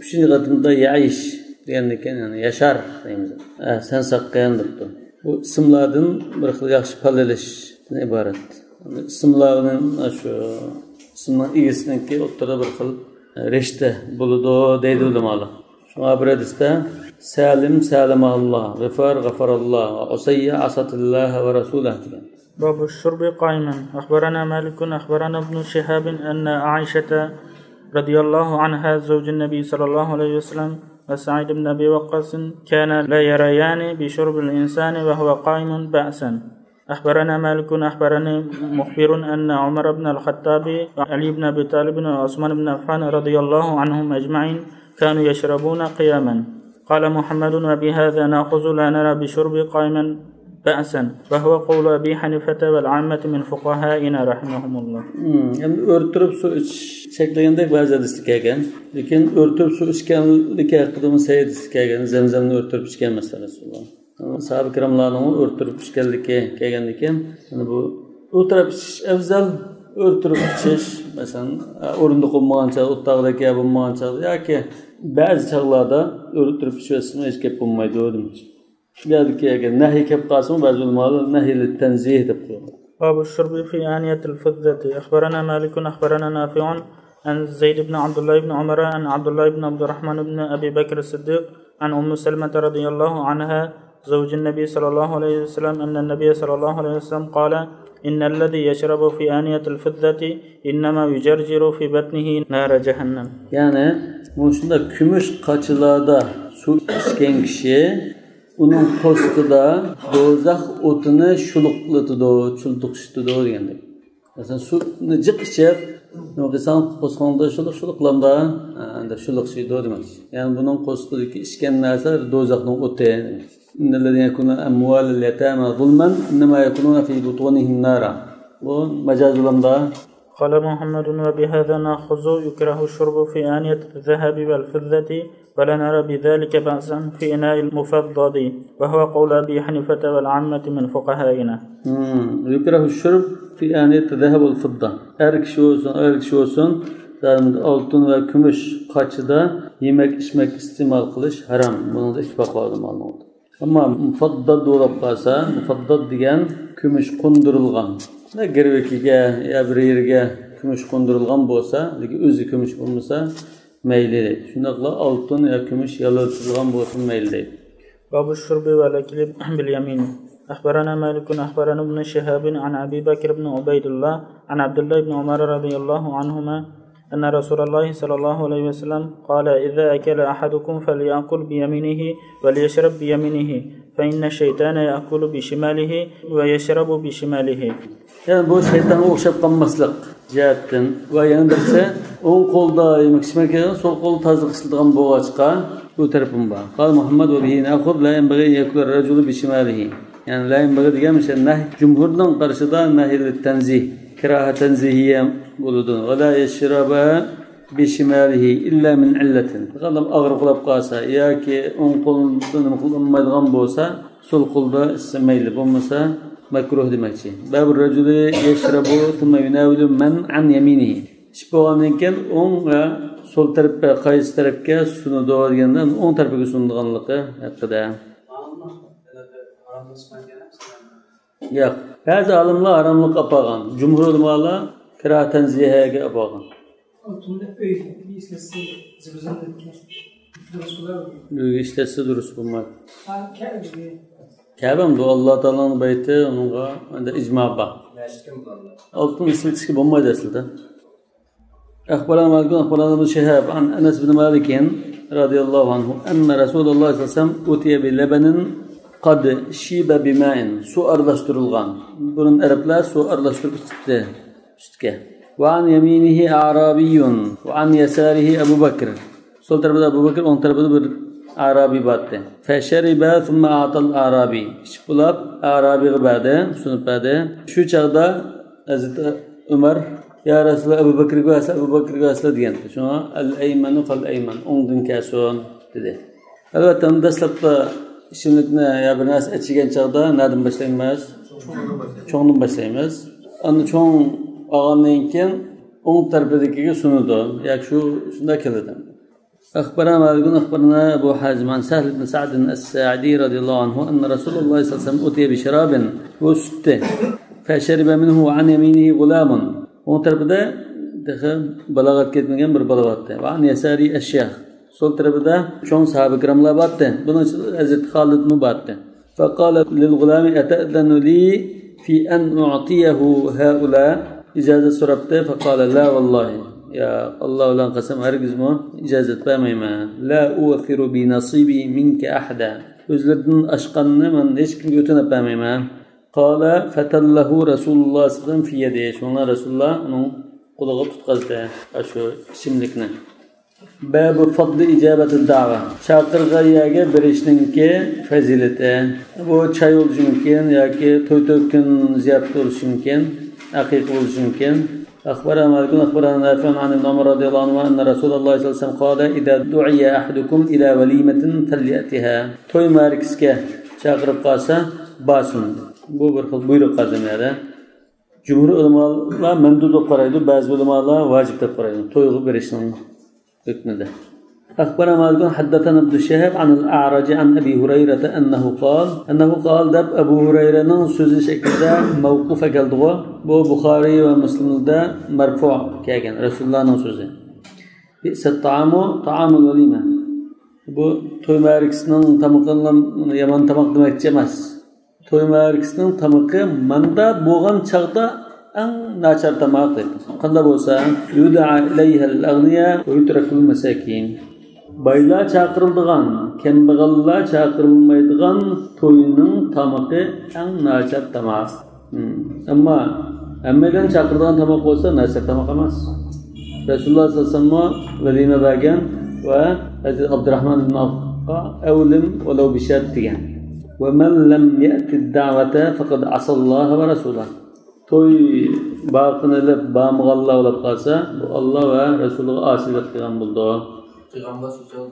Uchinchi qatimda Yaish degandan keyin yani yashar deymiz. Sen saqqayan debdi. Bu ismlardan bir xil yaxshi pallalashdan iborat. İsimlarning shu ismning egisiniki o'rtada bir xil rishta bo'ladi deydi ulamolar. Shunga bir hadisda Salim salamalloh, g'afaralloh, usayya asatilloh va rasulah degan. باب الشرب قائما أخبرنا مالك أخبرنا ابن شهاب أن عائشة رضي الله عنها زوج النبي صلى الله عليه وسلم وسعيد بن أبي وقاص كان لا يريان بشرب الإنسان وهو قائم بأسا أخبرنا مالك أخبرني مخبر أن عمر بن الخطاب وعلي بن أبي طالب وعثمان بن عفان رضي الله عنهم أجمعين كانوا يشربون قياما قال محمد وبهذا نأخذ لا نرى بشرب قائما بأسا وهو قول أبي حنيفة والعامة من فقهائنا رحمهم الله. Yani örtürüp su şeklinde bazı istikken, lakin örtüp su içkenlik hakkında sayı istikken, zemzemini örtürüp içken meselesi var. Sahabe-i kiramlarning örtürüp içkenligi kelgandikan, yani bu o'tirib ichish afzal, örtürüp ichish, masalan, o'rinda qo'ymagancha, o'tdag'dagi bo'lmagancha yoki ba'zi chog'larda örtürüp ichishni hech gap bo'lmaydi deymiz. Shunday ekan, nahiy kelib qolsa, ba'zi ulamolar nahiy tanzih deb qo'yadi. باب الشرب في آنية الفضة أخبرنا مالك أخبرنا نافع عن زيد بن عبد الله بن عمر عن عبد الله بن عبد الرحمن بن أبي بكر الصديق عن أم سلمة رضي الله عنها زوج النبي صلى الله عليه وسلم أن النبي صلى الله عليه وسلم قال إن الذي يشرب في آنية الفضة إنما يجرجر في بطنه نار جهنم. Yani bu şunda kümüş kaçılarda su içken kişi onun postida dozaq o'tini shuluqlatidi, chulduqishdi deganda. Masalan, suvni jiq ichib, noqisan postxonada shuluqlamda, anda shuluqshiydi demak. Ya'ni buning postidagi ichgan narsa dozaqning o'ti. Innallazina yakunu amwalul yatama zulman inma yakununa fi butunihim nara. Bu majazlamda قال محمد وبهذا نأخذ يكره الشرب في آنية الذهب والفضة ولا نرى بذلك بأسا في إناء المفضد وهو قول أبي حنيفة والعامة من فقهائنا. يكره الشرب في آنية الذهب والفضة. Erkşosun altın ve gümüş qaçıda yemek içmek istimal qilish haram. Bunun da ittifaq var ma'lumot. Ama mufaddad bo'lib qolsa, mufaddad degan gümüş qondirilgan. Gervekiga ya bir yerga gümüş qondirilgan bo'lsa, lekin o'zi gümüş bo'lmasa mayli. Shundaqla oltin ya gümüş yaltirgan bo'lsa mayli. باب الشرب والأكل باليمين. أخبرنا مالك أخبرنا ابن شهاب عن أبي بكر بن عبيد الله عن عبد الله بن عمر رضي الله عنهما أن رسول الله صلى الله عليه وسلم قال إذا أكل أحدكم فليأكل بيمينه وليشرب بيمينه فإن الشيطان يأكل بشماله ويشرب بشماله. Yani bu şeytana o'xshab qolmaslik jihatdan va yana birisi o'ng qo'lda yemak ichmak kerak, so'l qo'l toza qiladigan bo'lg'achqa bu tarafim bor. Qal Muhammad va bihi na'khud la yanbaghi yakul ar-rajulu bi shimalihi. Yani la yanbaghi degan nahy jumhurning qarshida nahy tanzih, kiraha tanzihiyya bo'ladi. Va la yashraba bi shimalihi illa min illatin. Qadam og'riqlab qolsa yoki o'ng qo'ldan qilmaydigan bo'lsa, so'l qo'lda istamayli bo'lmasa makruh demakchi. Babur rajuli yashrabu thumma yunawilu man an yaminihi. Shpo'gandan o'ng va so'l tarafga, qaysi tarafga sunadi degandan o'ng tarafga sunadiganligi haqida. Yo'q. Ba'zi olimlar haramlik olgan. Jumhur ulamolar kiraat tanzihaga olgan. İşletse durus bulmak. Kabe'm de Allah Teala'nın beyti, onunla icma var. Altın isletişki bulmaydı aslında. Akhbarana Malikun, akhbarana Ibn Şihab, an Enes bin Malik'in radıyallahu anhu, enne Resulullah sallallahu aleyhi ve sellem utiye bi lebenin qad şibe bima'in, su arlaştırılgan. Bunun Araplar su arlaştırıp içti, üstüke. Ve an yeminihi a'rabiyyun, ve an yasarihi Ebu Bakr. Sol tarafında Ebu Bakr, on tarafında bir Arabi battı. Feşeribe thumma a'tal Arabi. İşbulab Arabi gıbadı, sunup badı. Şu çağda Hazreti Ömer, ya Resulullah Ebu Bakr göğesle, Ebu Bakr göğesle diyendi. Şuna el-eymanu fal-eyman, ondan kasun dedi. Elbette dastlabda işimlikni ya bir narsa ichigan chaqda nereden başlaymiz? Çoğundan başlaymiz. Onu çoğun ağandan keyin o'ng tarafidagiga sunudi. Yoki shunda keladi. أخبرنا مالك أخبرنا أبو حازم عن سهل بن سعد الساعدي رضي الله عنه أن رسول الله صلى الله عليه وسلم أتي بشراب وسته فشرب منه عن يمينه غلام وتربدا دخل بلاغت كتمجن بربلاغته وعن يساري الشيخ sol tarafında çoğun sahabe kiramlar battı. Bunun için Hazreti Halid mi battı? فقال للغلام أتأذن لي في أن أعطيه هؤلاء إجازة soraptı. فقال لا والله ya Allah ulan qasam hergiz mi icazet vermeyme. La u'thiru bi nasibi minke ahada. Özlerden aşkanını ben hiç kimge ötünüp vermeyme. Qala fatallahu Resulullah sallam fi yedihi. Şuna Resulullah onun kulağı tutkazdı. Şu şimdilikne. Babu fadli icabeti da'va. Çaqırğayaga berishninki fazilati. Bu çay bo'lishi mumkin yoki to'y to'kin ziyofat bo'lishi mumkin, aqiqa bo'lishi mumkin. أخبرنا مالك أخبرنا نافع عن ابن عمر رضي الله عنه أن رسول الله صلى الله عليه وسلم قال إذا دعي أحدكم إلى وليمة فليأتها. توي ماركسكه çağırıp qalsa basın. Bu bir xil buyruq qazanadi. Cumhur ulamalar mendub deb qaraydi, ba'zi ulamalar vacib deb qaraydi. To'yga berishning hukmida. أخبرنا مالك حدثنا ابن شهاب عن الأعرج عن أبي هريرة أنه قال دب أبو هريرة sözü şekilde mevkufa geldi o. Bu Bukhari ve Müslim'de merfu kâgen. Resulullah'ın sözü. Bi'set ta'amu ta'amul velime. Bu toy mərikisinin tamıqından yaman tamaq demek emas. Toy mərikisinin tamıqı manda boğan çağda en naçar tamaq deydi. Qanda bolsa yuda'a ileyhel agniya ve yutrakul mesakin. baylar chaqirildigan, kambag'allar chaqirilmaydigan to'yning tamaqi eng nachar tamoq. Ammo hammadan chaqirgan tamoq bo'lsa, nachar tamoq emas. Rasululloh sollallohu alayhi vasallam valima bergan va Hazrat Abdurrahmon ibn Avfqa avlim walau bishat degan. Va man lam ya'ti ad-da'wata faqad asalloha va rasulahu. To'y baqinilib bamg'allar bo'lib qolsa, bu Alloh va Rasuliga osiylik qilgan bo'ldi. Payg'ambar so'zlab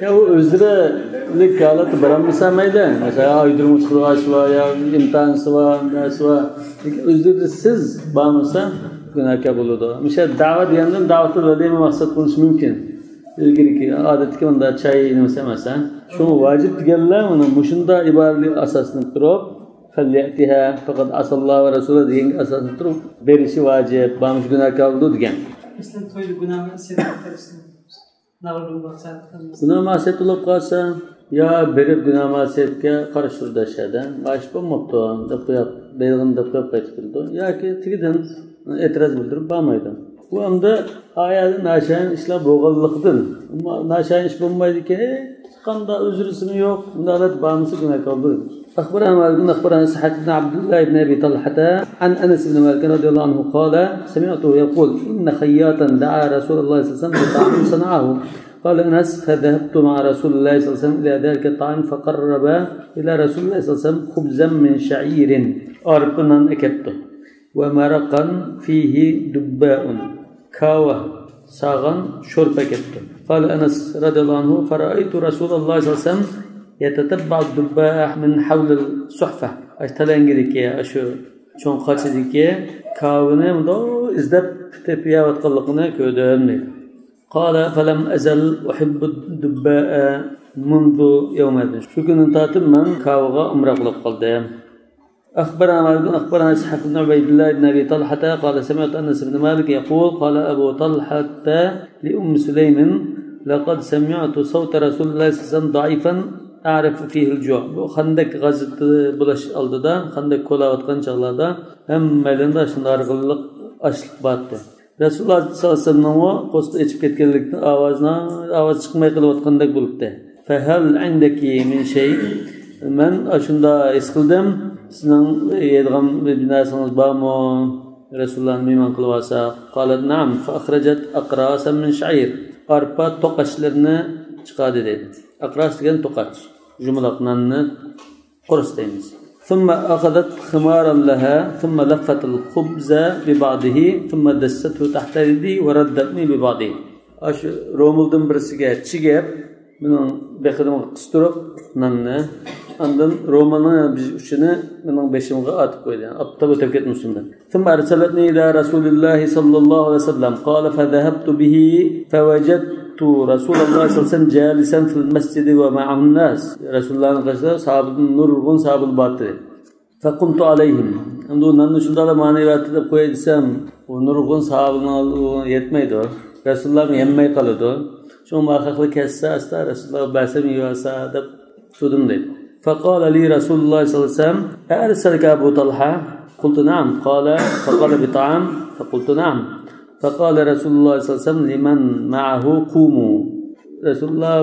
Ya o özürlük halatı bırakmışsa mayda. Mesela aydırmış kılgaç var ya imtihansı var, ders var. Özürlüsüz bağımırsa günahkar bulurdu. Mesela davet diyenler davetli velime maksat konuş mümkün. İlgili ki adetki onda çay mesela. Şunu vacip diyenler onun muşunda ibareli asasını durup فَلْيَأْتِهَا fakat asallahu ve Resulü diyen asasını durup berişi vacip, bağımış günahkar bulurdu diyen. Mesela toylu günahını sevdiklersin. Günah masiyet olup kalsa ya berip günah masiyetke karıştırdı aşağıdan. Baş bulmaptı. Belgin de koyup kaçırdı. Ya ki tigiden etiraz bildirip bağmaydı. Bu anda ayetin naşayin işler boğallıktır. Ama naşayin iş bulmaydı ki kanda özürüsünü yok. Bunlar bağımlısı günah kaldı. أخبرنا مالك أخبرنا سحاق بن عبد الله بن أبي طلحة عن أنس بن مالك رضي الله عنه قال سمعته يقول إن خياطا دعا رسول الله صلى الله عليه وسلم بطعام صنعه قال أنس فذهبت مع رسول الله صلى الله عليه وسلم إلى ذلك الطعام فقرب إلى رسول الله صلى الله عليه وسلم خبزا من شعير أرقنا أكبته ومرقا فيه دباء كاوة ساغا شرب أكبته قال أنس رضي الله عنه فرأيت رسول الله صلى الله عليه وسلم يتتبع الدباء من حول الصحفة أشتلنجرك أشو شون قاتلك كاونا مدو إزدب تبيا وتقلقنا كودن قال فلم أزل أحب الدباء منذ يوم هذا شو كنت تاتم من كاوغا أمرق قلدام أخبرنا إسحاق بن عبيد الله بن أبي طلحة قال سمعت أنس بن مالك يقول قال أبو طلحة لأم سليم لقد سمعت صوت رسول الله صلى الله عليه وسلم ضعيفا أعرف فيه الجوع. Bu Xandaq gazeti bulaş aldıda, Xandaq kolayotgan çağlarda hammalarında şunday arg'iliq açlık batdı. Rasululloh sallallohu alayhi vasallam qo'sqa ichib ketganlikdan ovoz chiqmay qilayotgandek bo'libdi. Fa hal indaki min shay? Men shunda his qildim, sizning yeydigan bir narsangiz bormi? Rasululloh mehmon qilib olsa, qalat na'am fa akhrajat aqrasan min sha'ir. Arpa toqashlarini chiqadi dedi. Aqras degan toqach. Jumlaqnanni qurs deymiz. ثم أخذت خمارا لها ثم لفت الخبز ببعضه ثم دسته تحت يدي وردتني ببعضه. أش روملدن برسيجا تشيجاب من بخدم قسترب نننا عندن رومانا بيشنا من بيشمغا أتقولي أبطل تفكير مسلمين. ثم أرسلتني إلى رسول الله صلى الله عليه وسلم قال فذهبت به فوجدت رسول الله صلى الله عليه وسلم جالسا في المسجد ومعه الناس. رسول الله قال صحاب النور صحاب الباطل. فقمت عليهم. عندو نحن شندالا ماني باتي قويدسام ونور صحابنا يتميدو. رسول الله يمي قالدو. شو ما خلق كسا استا رسول الله باسم يواسا دب سودم دي. فقال لي رسول الله صلى الله عليه وسلم أرسلك أبو طلحة؟ قلت نعم. فقال بطعام؟ فقلت نعم. فقال رسول الله صلى الله عليه وسلم لمن معه قوموا. رسول الله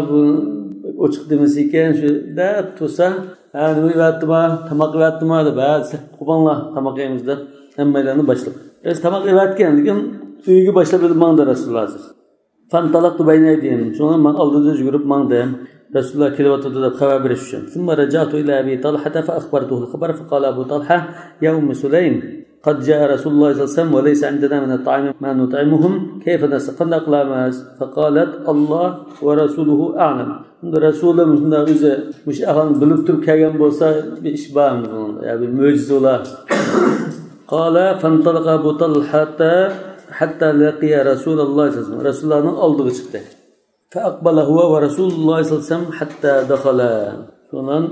uçuk demesiken şu da tusa yani bu vaatma tamak vaatma da bazı kubanla tamak yemizde emmelerni başlık. Tamak vaatken diken uygu başladı manda Resulullah. Fantalaqtu bayna ediyim. Sonra man aldığı yürüp mandım. Resulullah kilovatı da haber verişim. Sonra racatu ila Abi Talha fa akhbartuhu al-khabar fa qala Abu Talha ya Umm Sulaym قد جاء رسول الله صلى الله عليه وسلم وليس عندنا من الطعام ما نطعمهم كيف نستقنق لاماز فقالت الله ورسوله أعلم. Resulüm bize müşahın bilip durup kelgen bolsa bir iş var mı bunda? Ya bir mucize ola. Qala fantalaqa Abu Talha hatta laqiya Rasulullah sallallahu aleyhi ve sellem. Resulullah'ın aldığı çıktı. Fa aqbala huwa ve Rasulullah sallallahu aleyhi ve sellem hatta dakhala. Sonra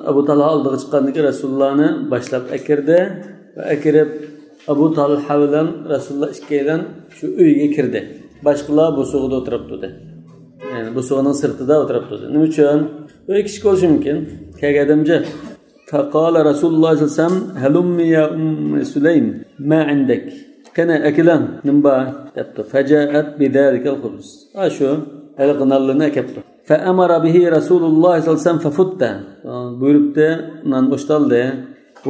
Abu Talha aldığı çıkandık Resulullah'ını başlap ekirdi ve ekirip Abu Talha bilen Resulullah ikkilen şu uyga kirdi. Başqalar bu soğuda oturupdu. Yani bu soğanın sırtında oturupdu. Ne için? Böyle kişi oluşu mümkün. Kâgadamca. Faqala Resulullah sallallahu aleyhi ve sellem helummi ya Umm Süleym ma indek. Kana akilan nimba yaptı. Fecaat bidâlikel hubz. Şu Elqinallarını kepti. فأمر به رسول الله صلى الله عليه وسلم ففت. Buyuruptu, nan oştaldı.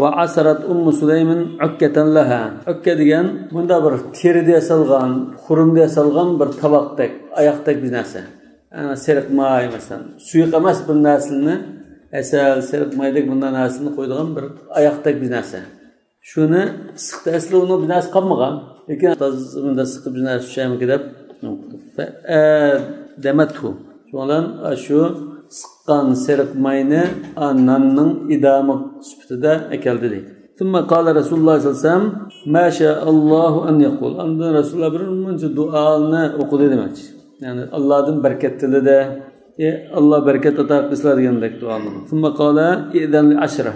وعصرت سليم عكة لها. Akka degan bunda bir teride yasalgan, xurumda yasalgan bir tabaqdek, ayaqdek bir narsa. Ana seriqmay masalan, suyuq emas bir narsani, asal seriqmaydek bundan narsani qo'ydigan bir ayaqdek bir narsa. Shuni siqdi asli uni bir narsa qolmagan, lekin bunda siqib bir narsa tushaymi deb demathu. Şo'lan shu siqqan seriqmayni nanning idami sifatida akaldi deydi. Thumma qala Rasululloh sallallohu alayhi vasallam ma sha'allohu an yaqul. Anda Rasululloh bir muncha duoni o'qidi demoqchi. Yani Allah'ın bereketli de Allah bereket atar kıslar degandek duanı. Thumma qala idan li ashra.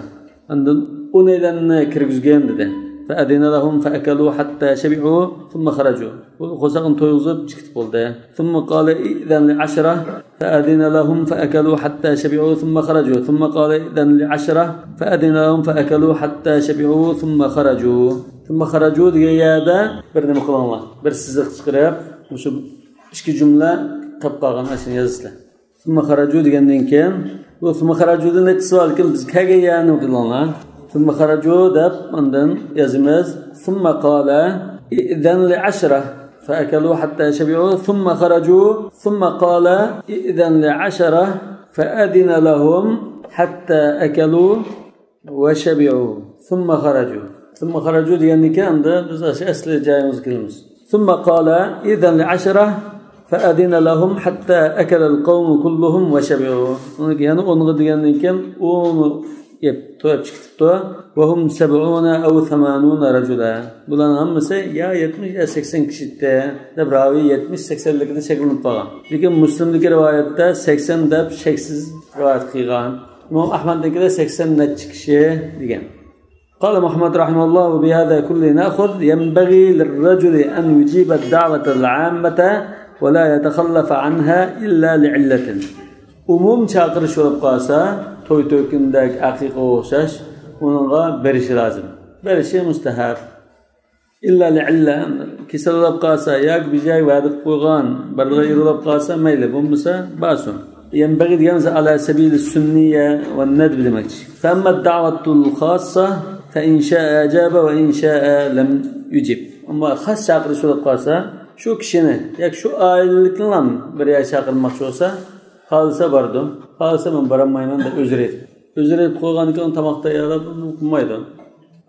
Andan o nedenle kirgizgen dedi. Fa adina lahum fa akalu hatta shabi'u thumma kharaju. Bu qosaqın toyuzub chiqib bo'ldi. Thumma qala idan li ashra fa adina lahum fa akalu hatta shabi'u thumma kharaju. Thumma qala idan li ashra fa adina lahum fa akalu hatta shabi'u thumma kharaju. Thumma kharaju degan yerda bir nima qilinglar. Bir siziq chiqarib, o'sha ikki jumla topqagan ashuni yozisizlar. Thumma kharaju degandan keyin bu thumma kharajudan aytsa lekin biz kagayani qilinglar. Thumma kharaju deb ondan yozimiz. Thumma qala idan li ashra fa akalu hatta shabi'u thumma kharaju thumma qala idan li ashra fa adina lahum hatta akalu wa shabi'u thumma kharaju degandan keyin biz asli joyimiz kelamiz. Thumma qala idan li ashra فأذن لهم حتى أكل القوم كلهم وشبعوا. Yani onu diyenler kim? Onu toyup çıktı. وهم 70 أو 80 رجلا. Bunların hamısı ya 70 ya 80 kişide. Ravi 70-80'likte çekilip bağlan. Lekin Müslim'deki rivayette 80 deb şeksiz rivayet kılgan. İmam Ahmed'deki de 80 net kişi degan. قال محمد رحمه الله وبهذا كله نأخذ ينبغي للرجل أن يجيب الدعوة العامة ولا يتخلف عنها إلا لعلة. Umum çağırış olup kalsa, toy tökündeki akika olsaş, onunla berişi lazım. Berişi müstehab. İlla li'illa, kisel olup kalsa, yak bir şey vadık koygan, barığa yer olup kalsa meyle, bulmasa basun. ينبغي ديانز على سبيل السنية والندب demekçi. فأما الدعوة الخاصة فإن شاء أجاب وإن شاء لم يجب. Ama khas çağırış olup kalsa, şu kişini, yak şu ailelikle bir yer çağırmakçı olsa, halisa bardım. Halisa ben baramayla da özür et. Özür et koyganı ki onu tamakta yaralıp okumaydı.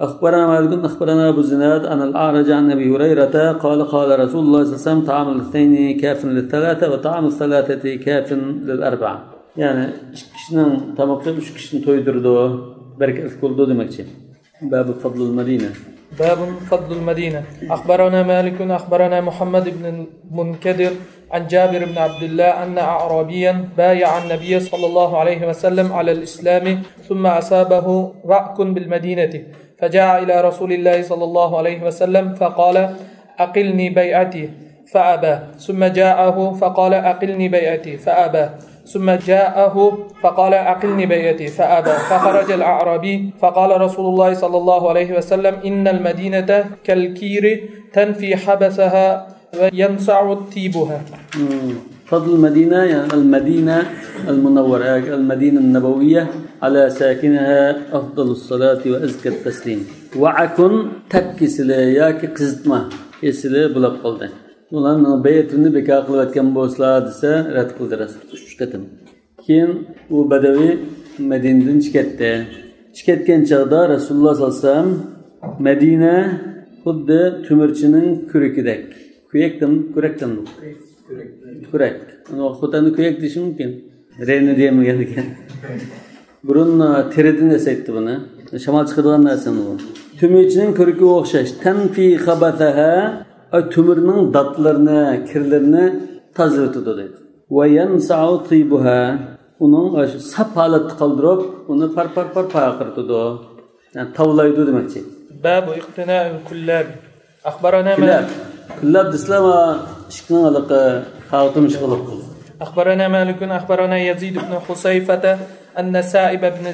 أخبرنا مالك أخبرنا أبو الزناد عن الأعرج عن أبي هريرة قال قال رسول الله صلى الله عليه وسلم طعام الاثنين كاف للثلاثة وطعام الثلاثة كاف للأربعة. Yani üç kişinin tamakta üç kişinin toydurduğu, bereketli kıldığı demekçi. Bab-ı Fadlul Medine. باب فضل المدينة. أخبرنا مالك أخبرنا محمد بن المنكدر عن جابر بن عبد الله أن أعرابيا بايع النبي صلى الله عليه وسلم على الإسلام ثم أصابه رأك بالمدينة فجاء إلى رسول الله صلى الله عليه وسلم فقال أقلني بيعتي فأبى ثم جاءه فقال أقلني بيعتي فأبى ثم جاءه فقال أقلني بيعتي فأبى فخرج الأعرابي فقال رسول الله صلى الله عليه وسلم إن المدينة كالكير تنفي حبسها وينصع طيبها. فضل المدينة يعني المدينة المنورة المدينة النبوية على ساكنها أفضل الصلاة وأزكى التسليم. وعكن تكسله ياكي قزتما كسله بلق قلده. Ulan beytini bekar qilib etgan bo'lsalar desa rad qildi Rasul 3 qatim. Keyin u Badaviy Madinadan chiqatdi. Chiqatgan chaqda Rasululloh sollallohu alayhi vasallam Madina xuddi tumirchining kurakidek. Kurakdan. Uni xotani kurak deyish mumkin. Reyni demagan ekan. Burun teridin desaytdi buni. Shamol chiqadigan narsa bu. Tumirchining kuraki o'xshash. Tanfi khabathaha tümürünün datlarını, kirlerini tazıtıdı dedi. Ve yansa'u tibuha. Onun sap halatı kaldırıp onu par payakırtıdı. Yani tavlaydı demekçi. Babu iqtina'il kullab. Akhbarana Malik. Kullab dislama şıkkının alıqı xalqım şıqılıp kıldı. أخبرنا مالك أخبرنا يزيد بن حسيفة أن سائب بن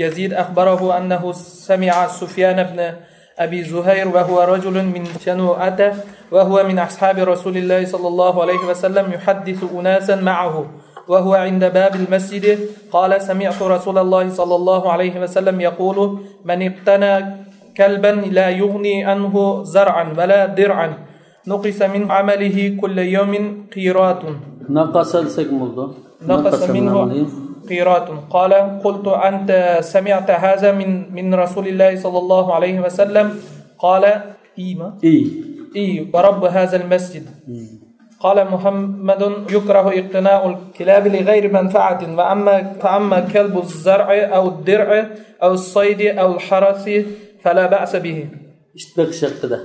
يزيد أخبره أنه سمع سفيان بن أبي زهير وهو رجل من شنوءة وهو من أصحاب رسول الله صلى الله عليه وسلم يحدث أناسا معه وهو عند باب المسجد قال سمعت رسول الله صلى الله عليه وسلم يقول من اقتنى كلبا لا يغني عنه زرعا ولا درعا نقص من عمله كل يوم قيراط نقص منه قيراط قال قلت أنت سمعت هذا من رسول الله صلى الله عليه وسلم قال ورب هذا المسجد قال محمد يكره اقتناء الكلاب لغير منفعة فأما كلب الزرع أو الدرع أو الصيد أو الحرث فلا بأس به. İşte şakkıda.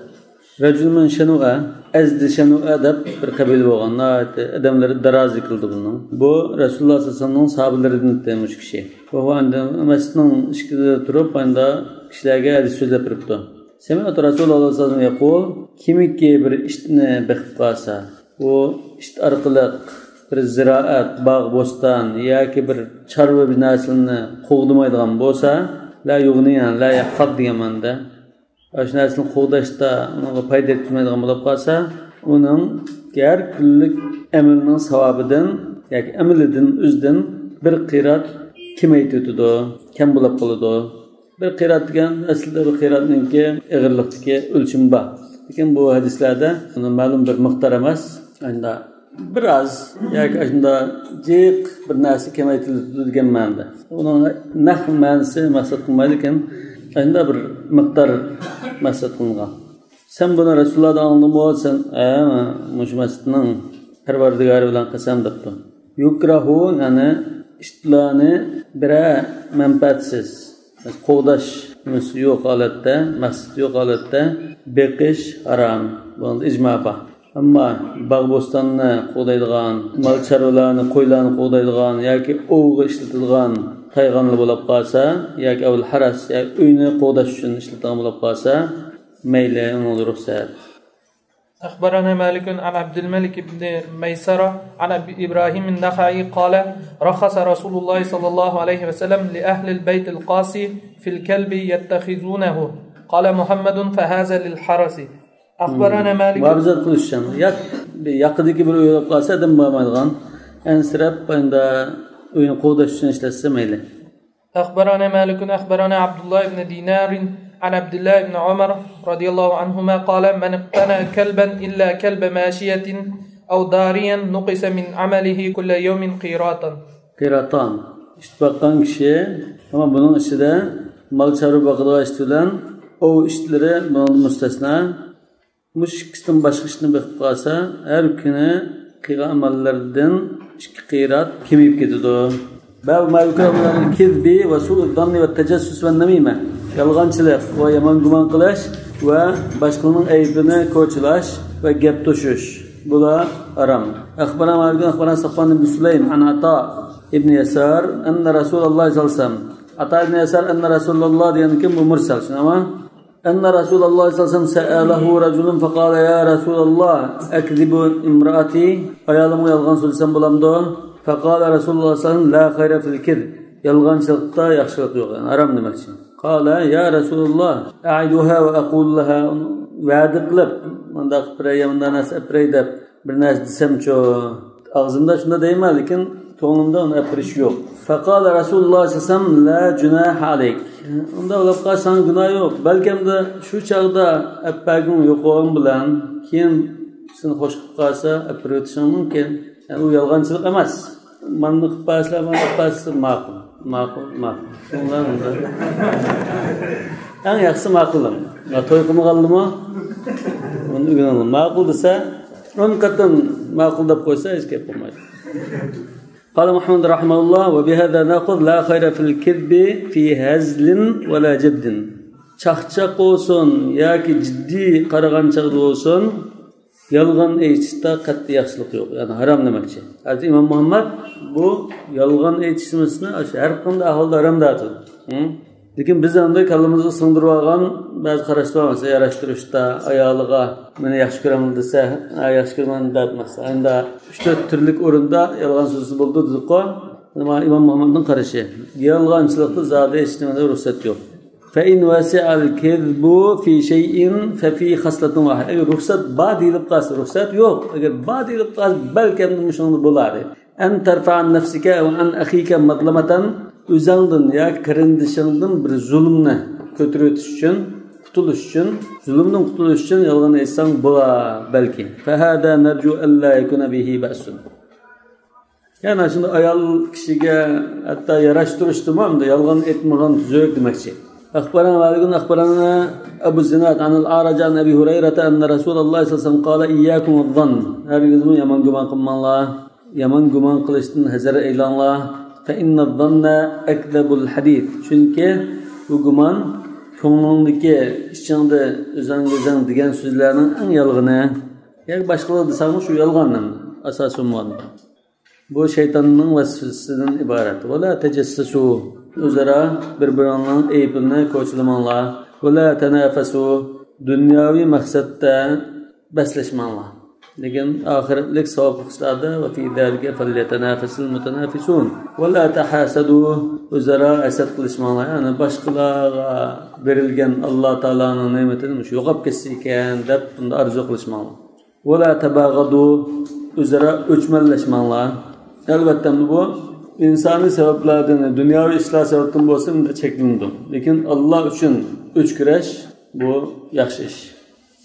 Racülmün şenu'a, ezdi şenu'a da bir kabile boğanlar, adamları daraz yıkıldı bunun. Bu Resulullah sallallahu aleyhi ve sellem'in sahabeleri demiş kişi. Bu anda mescidin işkide durup anda kişilerge hadis sözle birikti. Semi'tu Resulullah sallallahu aleyhi ve sellem kimiki bir iştine bekip kalsa, o işte arqılıq bir ziraat, bağ, bostan yoki bir çarva binasini qo'g'dimaydigan bo'lsa, la yughniyan, la yahfad deganmanda. Shu narsani qo'g'dashda unga foyda yetmaydigan bo'lib qolsa, uning har kunlik amalining savobidan yoki amalidan o'zidan bir qirat kamaytidi, kam bo'lib qoladi. Bir qirat degan aslida bir qiratningki ig'irlikdagi o'lchami bor. Lekin bu hadislarda ma'lum bir miqdor emas. Anda biraz yoki shunda jiq bir narsa kamaytirildi degan ma'noda. Uning nahv ma'nosi maqsad qilmaydi ekan, anda bir miqdor maqsad qilingan. Sen buni Rasulullohdan olgansan, mush masjidning Parvardigori bilan qasam debdi. Yukrahu, ya'ni ishtilarni bira manfaatsiz, qo'g'dash yo'q holatda, maqsad yo'q holatda beqish harom. Bunda ijmo bor. Amma bog' bo'stonni qo'g'daydigan, mol chorvalarni, qo'ylarni qo'g'daydigan yoki ovga ishlatilgan qayg'onlar bo'lib qolsa, yoki avl haras, yoki uyni qo'g'dash uchun ishlatilgan bo'lib qolsa, mayli, uni ruxsat. أخبرنا مالك عن عبد الملك بن ميسرة عن إبراهيم النخعي قال رخص رسول الله صلى الله عليه وسلم لأهل البيت القاسي في الكلب يتخذونه قال محمد فهذا للحرس. أخبرنا مالك وابزاد قلشان يقدك بالويل قاسة دم بامدغان أنسرب عند وين قودة الشنش للسميلة. أخبرنا مالك أخبرنا عبد الله بن دينار عن عبد الله بن عمر رضي الله عنهما قال من اقتنى كلبا إلا كلب ماشية أو داريا نقص من عمله كل يوم قيراطان. İştibaktan kişi ama bunun içinde mal çarı bakıda iştilen o işleri bunun müstesna. Muş ikisinden başka işini bakıp kalsa her günü kıyga amallardan iki kıyrat kemiyip gidiyor. Bab ma yukrahu'l kizbi ve su'ud zanni ve tecessüs ve namime. Yalğançılık ve yaman guman qilish ve başkalarının aybini ko'chilash ve gap to'shish. Bu da haram. Akhbarana Malik akhbarana Safwan ibn Sulaym an Ata ibn Yasar anna Rasulullah sallallahu aleyhi ve sellem. Ata ibn Yasar anna Rasulullah diyen kim bu mursal ama anna Rasulullah sallallahu aleyhi ve sellem sa'alahu rajulun faqala ya Rasulullah akzibu imraati ayalımı yalğan söylesem bulamdı. Faqala Rasulullah sallallahu aleyhi ve sellem la khayra fil kizb. Yalğançılıkta yaxşılık yok. Yani haram demek için. Qala ya Rasulullah a'iduha ve aqul laha va'da qilib manda qipray manda nas apray deb bir narsa desamcho og'zimda shunda deyman lekin ko'nglimda uni apirish yo'q. Faqala Rasulullah sallallohu alayhi vasallam la junaha alayk. Unda olib qolsan gunoh yo'q. Balkimda shu chog'da appagim yo'qligim bilan keyin seni xo'sh qilib qolsa apirib o'tishim mumkin. Yani u yolg'onchilik emas. Manni qilib qo'yasizlar, mana qilib qo'yasizlar ma'qul. En yaxshi ma'qulim. To'y qilmaganmi? Uni o'rgandim. Ma'qul desa, 10 qatdan ma'qul deb qo'ysa hech gap bo'lmaydi. قال محمد رحمه الله وبهذا ناخذ لا خير في الكذب في هزل ولا جد. Çaqçaq olsun yoki jiddiy qarag'anchilik olsun, yolg'on aytishda qat'iy yaxshilik yo'q. Yani harom demoqchi. Hazrat Imom Muhammad bu yolg'on aytishimizni har qanday ahvolda harom deydi. Lekin biz ham kallamizga singdirib olgan ba'zi qarashlarimiz yarashtirishda ayoliga meni yaxshi ko'raman desa, yaxshi ko'raman deb masalan, endi 3-4 turlik o'rinda yolg'on so'zi bo'ldi dedi-ku. Imom Muhammadning qarashi. Yolg'onchilikda zodi hech nimada ruxsat yo'q. فإن وسع الكذب في شيء ففي خصلة واحدة. أجر رخصة بعد يلبقاس رخصة يوق. أجر بعد يلبقاس بل كم مشون بولاري. أن ترفع عن نفسك أو عن أخيك مظلمة üzəndin ya kırındışındın bir zulümne kötürütüşün, kutuluşun, zulümden kutuluşun yalğın etsen bula belki. فَهَذَا نَرْجُوا أَلَّا يَكُنَ بِهِ بَأْسٌ. Yani şimdi ayal kişiye hatta yaraştırıştırmam da yalğın etmeğin tüzük demekçi. أخبرنا أبو الزناد عن الأعرج عن أبي هريرة أن رسول الله صلى الله عليه وسلم قال إياكم الظن. Herkes mi yaman güman kılmanla, yaman güman kılıştın hazır eylanla. فإن الظن أكذب الحديث. Çünkü bu güman konuğundaki içinde özen diyen sözlerinin en yalgını. Yani başkaları desanı şu yalganın asası var. Bu şeytanın vasfısının ibaret. ولا تجسسوا. Özara birbirinin eyibini koçlamanlar. ولا تنافسوا. Dünyavi maksatta besleşmanlar. Lekin ahiretlik savab kıslarda ve fi zalika felyetenafesul mutenafisun. Ve la tahasadu. Özara esed kılışmalar. Yani başkalarına verilgen Allah Teala'nın nimetini şu yoğap kesiken dep bunda arzu kılışmalar. Ve la tabagadu. Özara ölçmelleşmalar. Elbette bu insani sebeplerden, dünyavi işler sebepten olsun da çekildi. Lekin Allah için üç güreş bu yaxşı iş.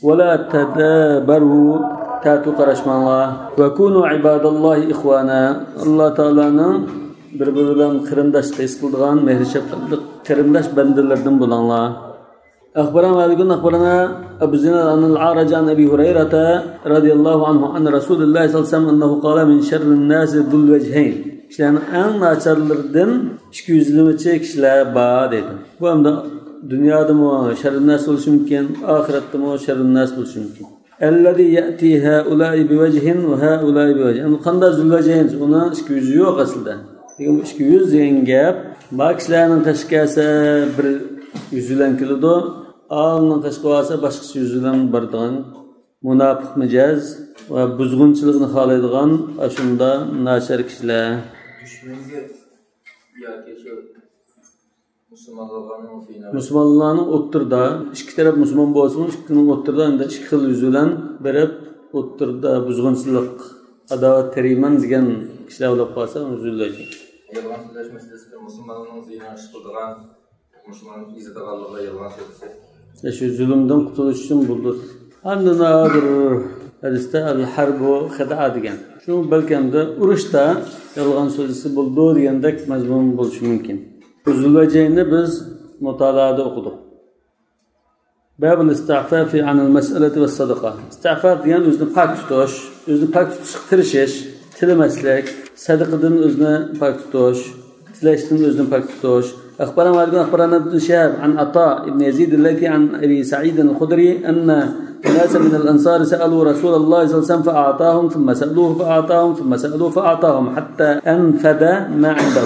Ve la tadabaru. Tatu qarashmanlar ve kunu ibadallahi ihwana. Allah Teala'nın birbirinden kırındaş tesis kıldıgan mehrişefkatlik kırındaş bendelerden bulanlar. أخبرنا أبو زناد عن الأعرج عن أبي هريرة رضي الله عنه أن رسول الله صلى الله عليه وسلم أنه قال من شر الناس ذو الوجهين. İşte en açarlardan iki yüzlümçe kişiler bağ dedi. Bu anda dünyada mı şerrin nas oluşu mümkün, ahirette mi şerrin nas oluşu mümkün. اَلَّذِي يَأْتِي هَؤُلَاءِ بِوَجْهٍ وَهَؤُلَاءِ بِوَجْهٍ. Yani kanda zülveceğiniz, ona iki yüzü yok aslında. Yani iki yüz deyen gap, bakışlarının taşkası bir yüzülen kilodu, ağının taşkası başkası yüzülen bardağın, münafık mecaz ve buzgunçılığını halaydıgan, aşında naşer kişiler. Müslümanların otturda, iki taraf Müslüman olsun, ikinin otturda, iki xil yüzülen berip otturda buzgunçılık, adavat teriman degan kişiler olab qalsa, onu üzülecek. Yalğan sözleş meselesinde Müslümanların zina çıkıldıran, Müslümanın izadağallığa yalğan sözleşi. Şu zulümden kurtuluş için buldur. Andınadır hadiste al-harbu khada'a degan. Şu belki de uruşda yalğan sözleşi buldu degandek mazmun bo'lishi mumkin. Zulveceyni biz mutalaada okuduk. Babul isti'fafi anil mes'eleti ve sadaka. İsti'faf diyen özünü pak tutuş, özünü pak tutuş tirişiş, tilemeslik, sadakadan özünü pak tutuş, tileştin özünü pak tutuş. أخبرنا ابن شهاب عن عطاء بن يزيد الذي عن أبي سعيد الخدري أن ناسا من الأنصار سألوا رسول الله صلى الله عليه وسلم فأعطاهم ثم سألوه فأعطاهم ثم سألوه فأعطاهم حتى أنفد ما عنده.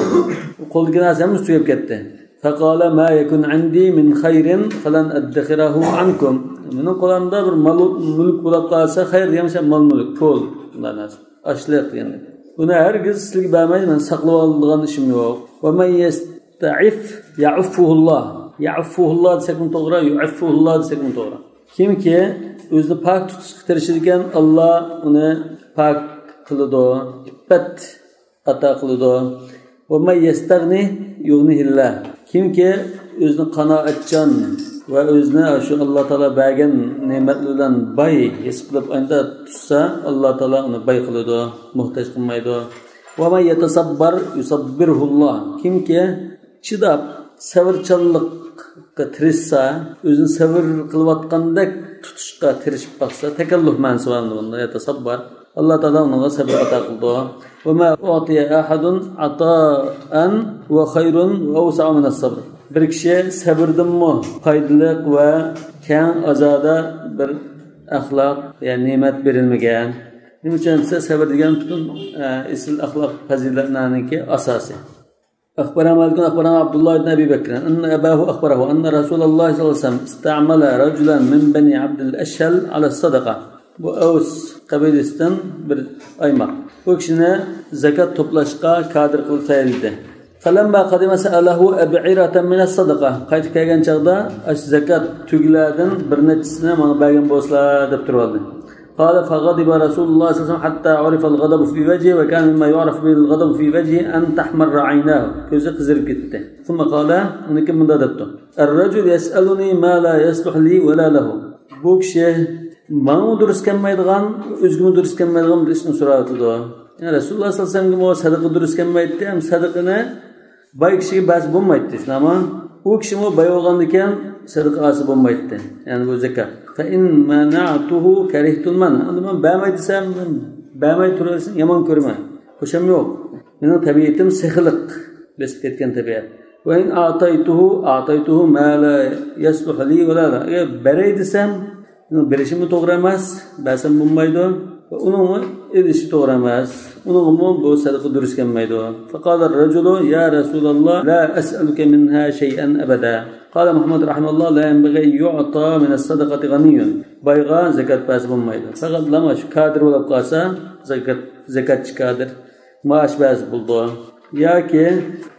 وقل جناسا مستويب كته فقال ما يكن عندي من خير فلن أدخره عنكم. من القرآن ده ملك بلقاسة خير يمشي مال ملك فول ناس أشلق يعني. Buna herkes sizlik vermeyiz, ben saklı aldığın işim yok. وَمَنْ يَسْتَعِفْ يَعُفُّهُ اللّٰهِ يَعُفُّهُ اللّٰهِ desek mi doğru, يُعُفُّهُ اللّٰهِ desek mi doğru. Kim ki özünü pak tutuş tirişirken Allah onu pak kılıdı, iffet ata kılıdı. وَمَنْ يَسْتَغْنِ يُغْنِهِ اللّٰهِ. Kim ki özünü kanaatcan ve özüne şu Allah Teala bergen nimetlerden bay his kılıp ayında tutsa Allah Teala onu bay kılıdı, muhtaç kılmaydı. وَمَنْ يَتَصَبَّرْ يُصَبِّرْهُ اللّٰهِ. Kim ki çıdap, sabırçallıkka tirişsa, özünü sabır kılıvatkandak tutuşka tirişip baksa, tekallüh mansı var bunda, yetasabbar. Allah Teala ona sabır ata kıldı. وَمَا اُعْطِيَ اَحَدٌ عَطَاءً وَخَيْرٌ وَاَوْسَعُ مِنَ الصَّبْرِ. Bir kişi sabırdan mı faydalı ve keng azada bir ahlak, yani nimet verilmegen. Bunun için ise sabır degen bütün isil ahlak faziletlerindeki asası. أخبرنا عبد الله بن أبي بكر أن أباه أخبره أن رسول الله صلى الله عليه وسلم استعمل رجلا من بني عبد الأشهل على الصدقة. Bu Aus kabilesinden bir aymak. Bu kişine zekat toplaşka kadir kılıtayıldı. فلما قدم سأله أبعرة من الصدقة قيت كيغان چغدا اش زكاة تگلادن برنچسine mana bergen bolsa deb turaldi. قال فغضب رسول الله صلى الله عليه وسلم حتى عرف الغضب في وجهه وكان مما يعرف بالغضب في وجهه أن تحمر عيناه كوزي قزرب ketdi. ثم قال ونكم من دادبتو الرجل يسألني ما لا يصلح لي ولا له. Bu kishi ma'nu durust kelmaydigan, o'zgimi durust kelmaydigan bir ishni so'rayotdi. Yani Rasululloh sallallohu alayhi vasallamga bu sadaqa durust kelmaydi, ham sadaqani boy kishiga ba'zi bo'lmaydi. Ammo u kishi bu boy bo'lgandan keyin sadaqasi bo'lmaydi. Ya'ni bu zakat. Fa in mana'tuhu karihtul man. Unda bermay desam, bermay turasan yomon ko'raman. Qo'sham yo'q. Mening tabiatim sexilik, besib ketgan tabiat. Va in a'taytuhu ma la yasluh li wa la. Agar beray desam, berishim to'g'ri emas, bersam bo'lmaydi. Onun edişi doğramaz. Onun bu sadaqa durust kelmaydi. Faqala ar-rajulu ya Rasulullah la as'aluka minha shay'an abada. Qala Muhammad rahimahullah la yanbaghi yu'ta min as-sadaqati ghaniyun. Bayga zakat bas bo'lmaydi. Faqat lama shu kadr bo'lib qolsa, zakat chiqadir. Maash bas bo'ldi. Yoki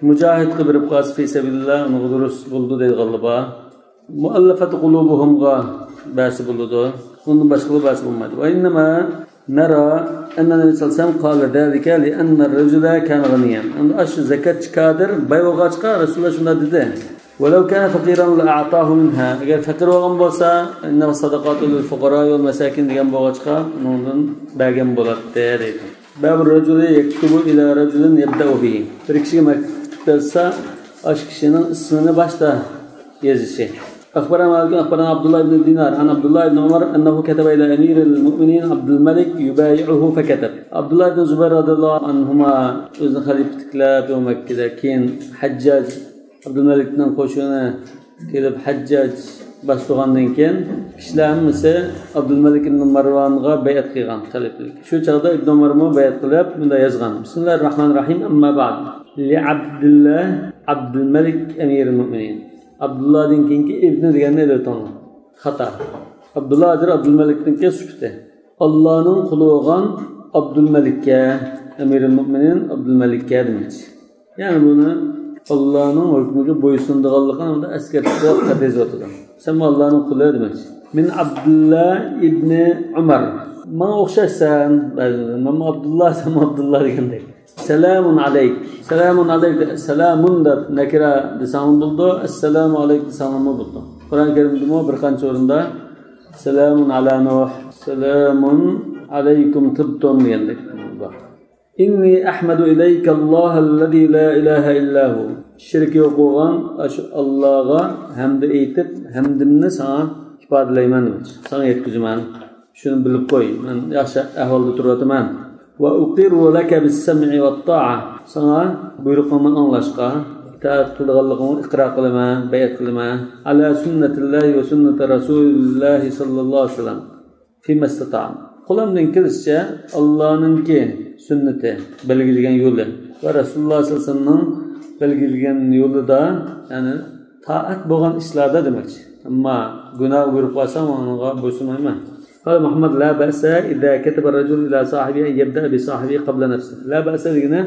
mujohid qilib qolsa fi sabilillah uni durust bo'ldi deydi g'alaba. Muallafat qulubuhumga bas bo'ldi. Bundan boshqa bas bo'lmaydi. Va innama نرى أن النبي صلى الله عليه وسلم قال ذلك لأن الرجل كان غنيا. عند أش زكاة كادر بيوغاش قال رسول الله شنو ده. ولو كان فقيرا لأعطاه منها. أجل فقير وغن بوسا إنما الصدقات للفقراء والمساكين ديان بوغاش قال نون باقين بولات تاريخ. باب الرجل يكتب إلى رجل يبدأ به. بركشي مكتبسا أش كشينا اسمنا باشتا يزيشي. أخبرنا عبد الله بن دينار عن عبد الله بن عمر أنه كتب إلى أمير المؤمنين عبد الملك يبايعه فكتب. عبد الله بن زبير رضي الله عنهما أذن خليفة كلاب ومكة كين حجاج عبد الملك ننقشنا كده بحجاج بس تغنين كين كشلام مثل عبد الملك بن مروان غا بيعت قيغان خليفة شو تغدا ابن عمر مو بيعت قلاب من دا يزغان. بسم الله الرحمن الرحيم. أما بعد لعبد الله عبد الملك أمير المؤمنين. Abdullah'ın kinki ibni diyenler de tanı. Hata. Abdullah'dır Abdülmelik'in ki süfte. Allah'ın kulu olan Abdülmelik'e, Emir-i Mü'minin Abdülmelik'e demek. Yani bunu Allah'ın hükmüne boysunduğallıktan onda askerlikte katez oturdu. Sen Allah'ın kulu demek. Min Abdullah ibni Umar. Bana okşarsan, ben Abdullah, sen Abdullah diyenler. Selamun aleyk. Selamun aleyk. Selamun da nekira desanı buldu. Esselamu aleyk desanı buldu. Kur'an-ı Kerim'de mu bir kanç orunda Selamun ala Nuh. Selamun aleykum tıbtum diyendik. İnni ahmedu ileyke Allah'allezî la ilahe illahu. Şirk yok olan Allah'a hamd eytip hamdimni sana ifadaleyman demiş. Sana yetkizman. Şunu bilip koy. Ben yaxşı ahvalda turataman. Ve uqirru leke bis-sem'i ve't-ta'a. Sana buyruqlarını anlaşqa, itaat qilganligini iqrar qilaman, bayat qilaman. Ala sunnatillahi ve sunnati Rasulillahi sallallohu alayhi vasallam. Fima istata'am. Qo'limdan kelishcha Allohninki sunnati belgilangan yo'li va Rasululloh sallallohu alayhi vasallamning belgilangan yo'lida, ya'ni taat bo'lgan ishlarda demakchi. Ammo gunoh buyruq qilsam, unga bo'ysunmayman. قال محمد لا بأس إذا كتب الرجل إلى صاحبه أن يبدأ بصاحبه قبل نفسه. لا بأس degine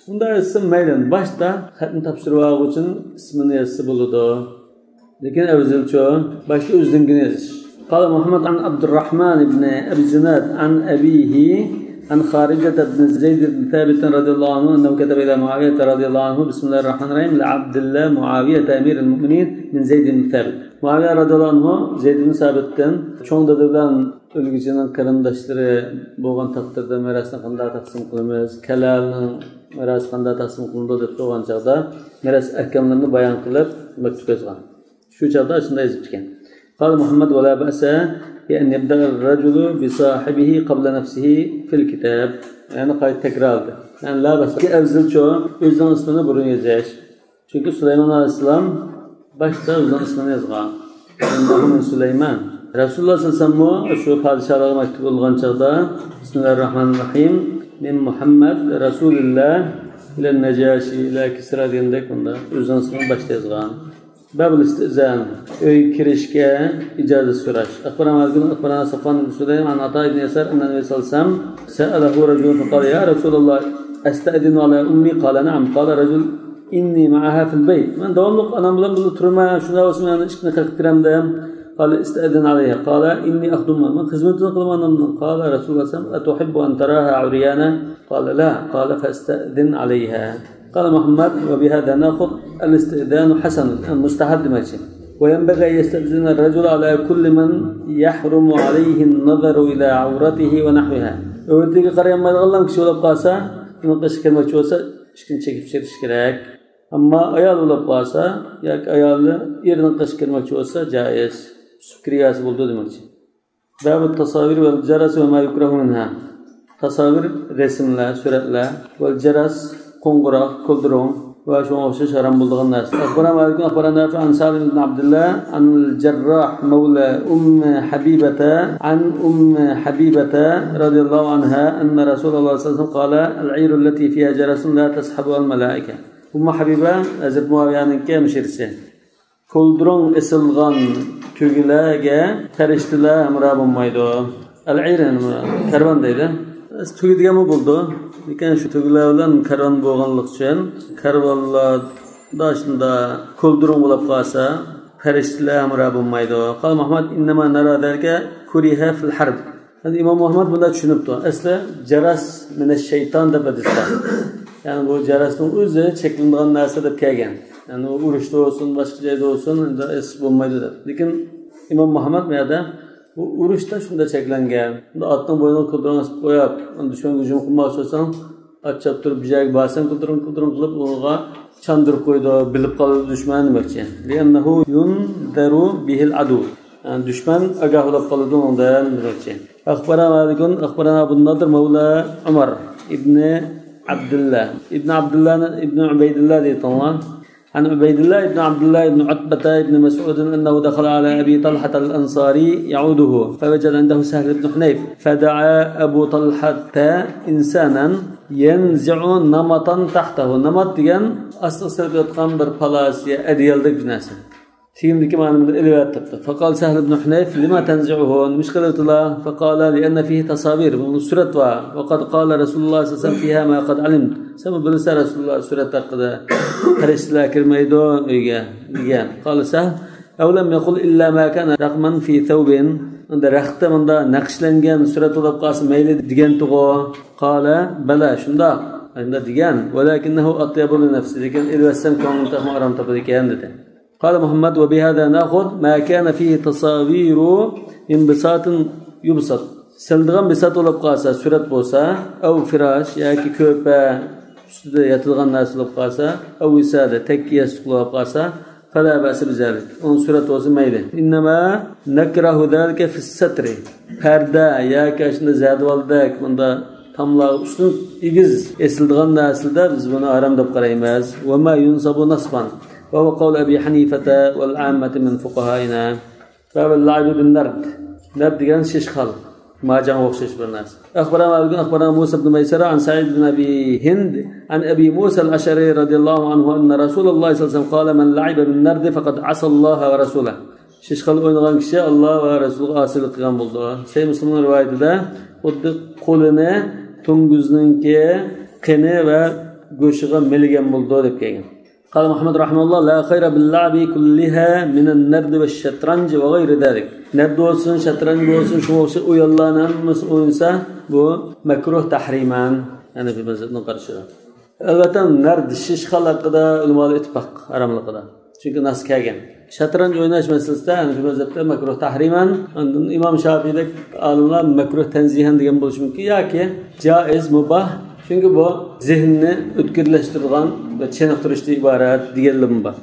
bunda isim maydan başta xatni topshirib uchun ismini yazsa bo'ladi. Lekin avzilcho başta o'zingini yozish. قال محمد عن عبد الرحمن بن أبي زناد عن أبيه عن خارجة بن زيد بن ثابت رضي الله عنه أنه كتب إلى معاوية رضي الله عنه بسم الله الرحمن الرحيم لعبد الله معاوية أمير المؤمنين من زيد بن ثابت. Muaviye radıyallahu anh Zeyd bin Sabit'ten çoğun dadıdan ölgücünün karındaşları boğan takdirde mirasını qanday taqsim qilamiz, kalalning mirasi qanday taqsim qilindi deb so'ragan chaqda miras ahkamlarini bayon qilib maktub yozgan. Shu chaqda shunday yozib ekan. Qala Muhammad va la ba'sa bi an yabda ar-rajulu bi sahibihi qabla nafsihi fil kitab. Yani qayta takrordi. Yani la ba'sa ki afzalcho o'zining ismini burun yozish. Chunki Sulaymon alayhisalom başta o'zining ismini yozgan. Muhammad Süleyman. Rasululloh sallallohu alayhi vasallam shu podshohlarga maktub olgan chaqda Bismillahirrohmanirrohim min Muhammad Rasulullah ila Najashi ila Kisra degandek bunda o'zining ismini başta yozgan. Babul istizan uy kirishga ijozat so'rash. Akhbarana Safwan ibn Sulaym an Ata ibn Yasar anna Nabiy sallallohu alayhi vasallam sa'alahu rajulun faqala ya Rasulullah asta'dinu ala ummi qala na'am qala rajul إني معها في البيت من دواملق أنا بلن بلطرما شنا واسمي أنا إشكنا كرام دام قال استأذن عليها قال إني أخدمها من خدمتنا قال قال رسول الله صلى الله عليه وسلم أتحب أن تراها عريانا قال لا قال فاستأذن عليها قال محمد وبهذا نأخذ الاستئذان حسن مستحب ماشي وينبغي أن يستأذن الرجل على كل من يحرم عليه النظر إلى عورته ونحوها وتلك قرية ما يغلم كشولا قاسا نقش كلمة شوسا إشكن شكل شرك أما أيال ولا قاسا ياك أيال يرنقش كلمة شوسا جائز سكرياس بولدو دمشي باب التصاوير والجرس وما يكره منها تصاوير رسم لا سورة لا والجرس قنقرة كلدرون وشو شرم بلغ الناس أخبرنا مالك أخبرنا نافع عن سالم بن عبد الله عن الجراح مولى حبيبة عن حبيبة رضي الله عنها أن رسول الله صلى الله عليه وسلم قال العير التي فيها جرس لا تسحبها الملائكة حبيبة أزر معاوية كم شرسة كلدرون اسلغان تغلاغا فرشتلا امراب مايدو العير كربان deydi tugidganmi bo'ldi lekin shu tuglar bilan karvon bo'lganlik uchun karvonlarda shunda ko'ldirun bo'lib qolsa farishtalar amra bo'lmaydi qal Muhammad innama nara dalika kuriha fil harb imom Muhammad bunda tushunibdi asli jaras minash shayton deb aytishadi ya'ni bu jarasning o'zi cheklangan narsa deb kelgan ya'ni urushda bo'lsin boshqa joyda bo'lsin unda es bo'lmaydi deb lekin imom Muhammad bu yerda bu urushda shunda cheklangan unda otning bo'yniga ko'ldirun qo'yib dushmanga hujum qilmoqchi bo'lsang achchab turib bijak bosang ko'ldirun qilib unga chandurib qo'ydi bilib qoladi dushman demoqchi li'annahu yundaru bihil adu dushman ogohlab qoladi undan demoqchi أخبرنا أبو النضر مولى عمر ابن عبد الله ابن عبيد الله الله عن عبيد الله ابن عبد الله ابن عتبة ابن مسعود أنه دخل على أبي طلحة الأنصاري يعوده فوجد عنده سهل بن حنيف فدعا أبو طلحة إنسانا ينزع نمطا تحته نمط ديان أصل يتقام بربلاسيا أديال دك جناسه تيم ديك معنا من الإلوات فقال سهل بن حنيف لما تنزعه مشكلة الله فقال لأن فيه تصابير من سورة وقد قال رسول الله صلى الله عليه وسلم فيها ما قد علمت سمى بلسى رسول الله سورة قد حرش لكن ميدو قال سهل أو لم يقل إلا ما كان رقما في ثوب عند رخت من دا نقش لنجان سورة القاس ميل ديجان تغو قال بلا شندا عند ديجان ولكنه أطيب لنفسه لكن إذا السم كان منتخم أرام تبديكيان دته قال محمد وبهذا نأخذ ما كان فيه تصاوير انبساط يبسط سلدغن بساط ولبقاسا سورة بوسا أو فراش ياكي كوبا يتلغن ناس ولبقاسا أو وسادة تكيا ولبقاسا فلا بأس بذلك أن سورة وسميله إنما نكره ذلك في الستر فردا ياكي أشنا زاد والدك من دا tamla üstün igiz esildğan nasilda biz bunu aram deb qaraymiz va ma yunsabu nasban وهو قول أبي حنيفة والعامة من فقهائنا باب اللعب بالنرد نرد جان شيشخال ما جان وخشش بالناس أخبرنا موسى بن ميسرة عن سعيد بن أبي هند عن أبي موسى الأشعري رضي الله عنه أن رسول الله صلى الله عليه وسلم قال من لعب بالنرد فقد عصى الله ورسوله شيشخال oynagан kişi Allah ve Resulü asıl kılgan buldu. Müslüman rivayetinde qolini tunguzninki qini ve go'shiga milgan buldu deb kelgan. قال محمد رحمه الله لا خير باللعب كلها من النرد والشطرنج وغير ذلك نرد olsun شطرنج olsun şu olsun uyallanan oyunsa bu makruh tahriman yani bir mezhebin karşı. Elbette nerd şiş halakada ulamalar ittifaq aramlıqda. Çünkü nas kelgan. Şatranj oynash masalasida yani bir mezhebde makruh tahriman, İmam Şafii'de alimlar makruh tanzihan degan bo'lishi mumkin yoki jaiz mubah. Çünkü bu zihnini ötkürleştirgen ve çeniqtirishdan iborat deganlim bor.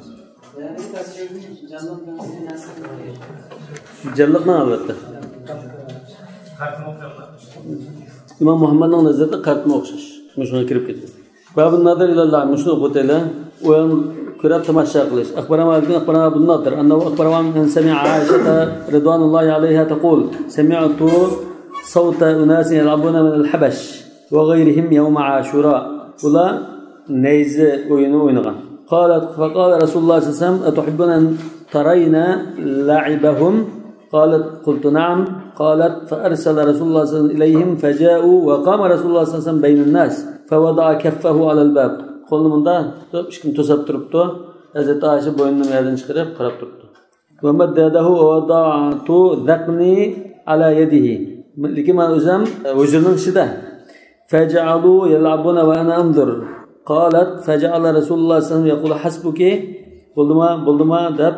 Jalliqni albatta. İmam Muhammadning nazarida qartma o'xshash. Shunga kirib ketdi. Babun nazar ilallah mushnu qutala o'yin ko'rib tomosha qilish. Axbarana Abu Nadr annahu axbarawan an sami'a Aisha ridwanullahi alayha taqul sami'tu sawta unas yal'abuna min al-habash وغيرهم يوم عاشوراء ولا نيز وينغان فقال رسول الله صلى الله عليه وسلم أتحبون أن ترين لعبهم قالت قلت نعم قالت فأرسل رسول الله صلى الله عليه وسلم إليهم فجاءوا وقام رسول الله صلى الله عليه وسلم بين الناس فوضع كفه على الباب qo'lni bunda tutib hech kim to'sab turibdi. Hazrati Oysha bo'ynini yerdan chiqarib qarab turibdi. Va maddadahu wa wada'tu dhaqni ala yadihi. Lekin men o'zim hujurning ichida. Faj'alu yal'abuna wa ana anzur. Qalat faj'ala Rasululloh sallallohu alayhi vasallam yaqulu hasbuki. Bo'ldima deb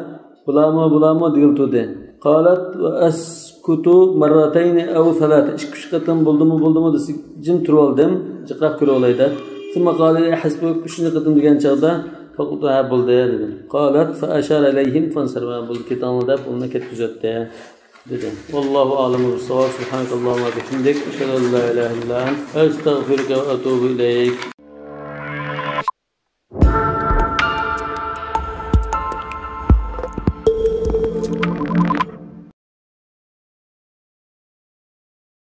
bulamo digiltudi. Qalat wa askutu marratayn aw thalatha. Ikki qatim bo'ldimi desa jim turib oldim. Jiqrab ko'ra olaydi. Sonra qali hasbuk 3 qatim degan chaqda faqat bo'ldi dedim. Qalat fa ashara ilayhim fansarva bul ketanlar deb uni ketkizatdi dedi. Vallohu a'lamu bis-savab. Subhanakallahumma wa bihamdik, ashhadu an la ilaha illa anta, astaghfiruka va atubu ilayk.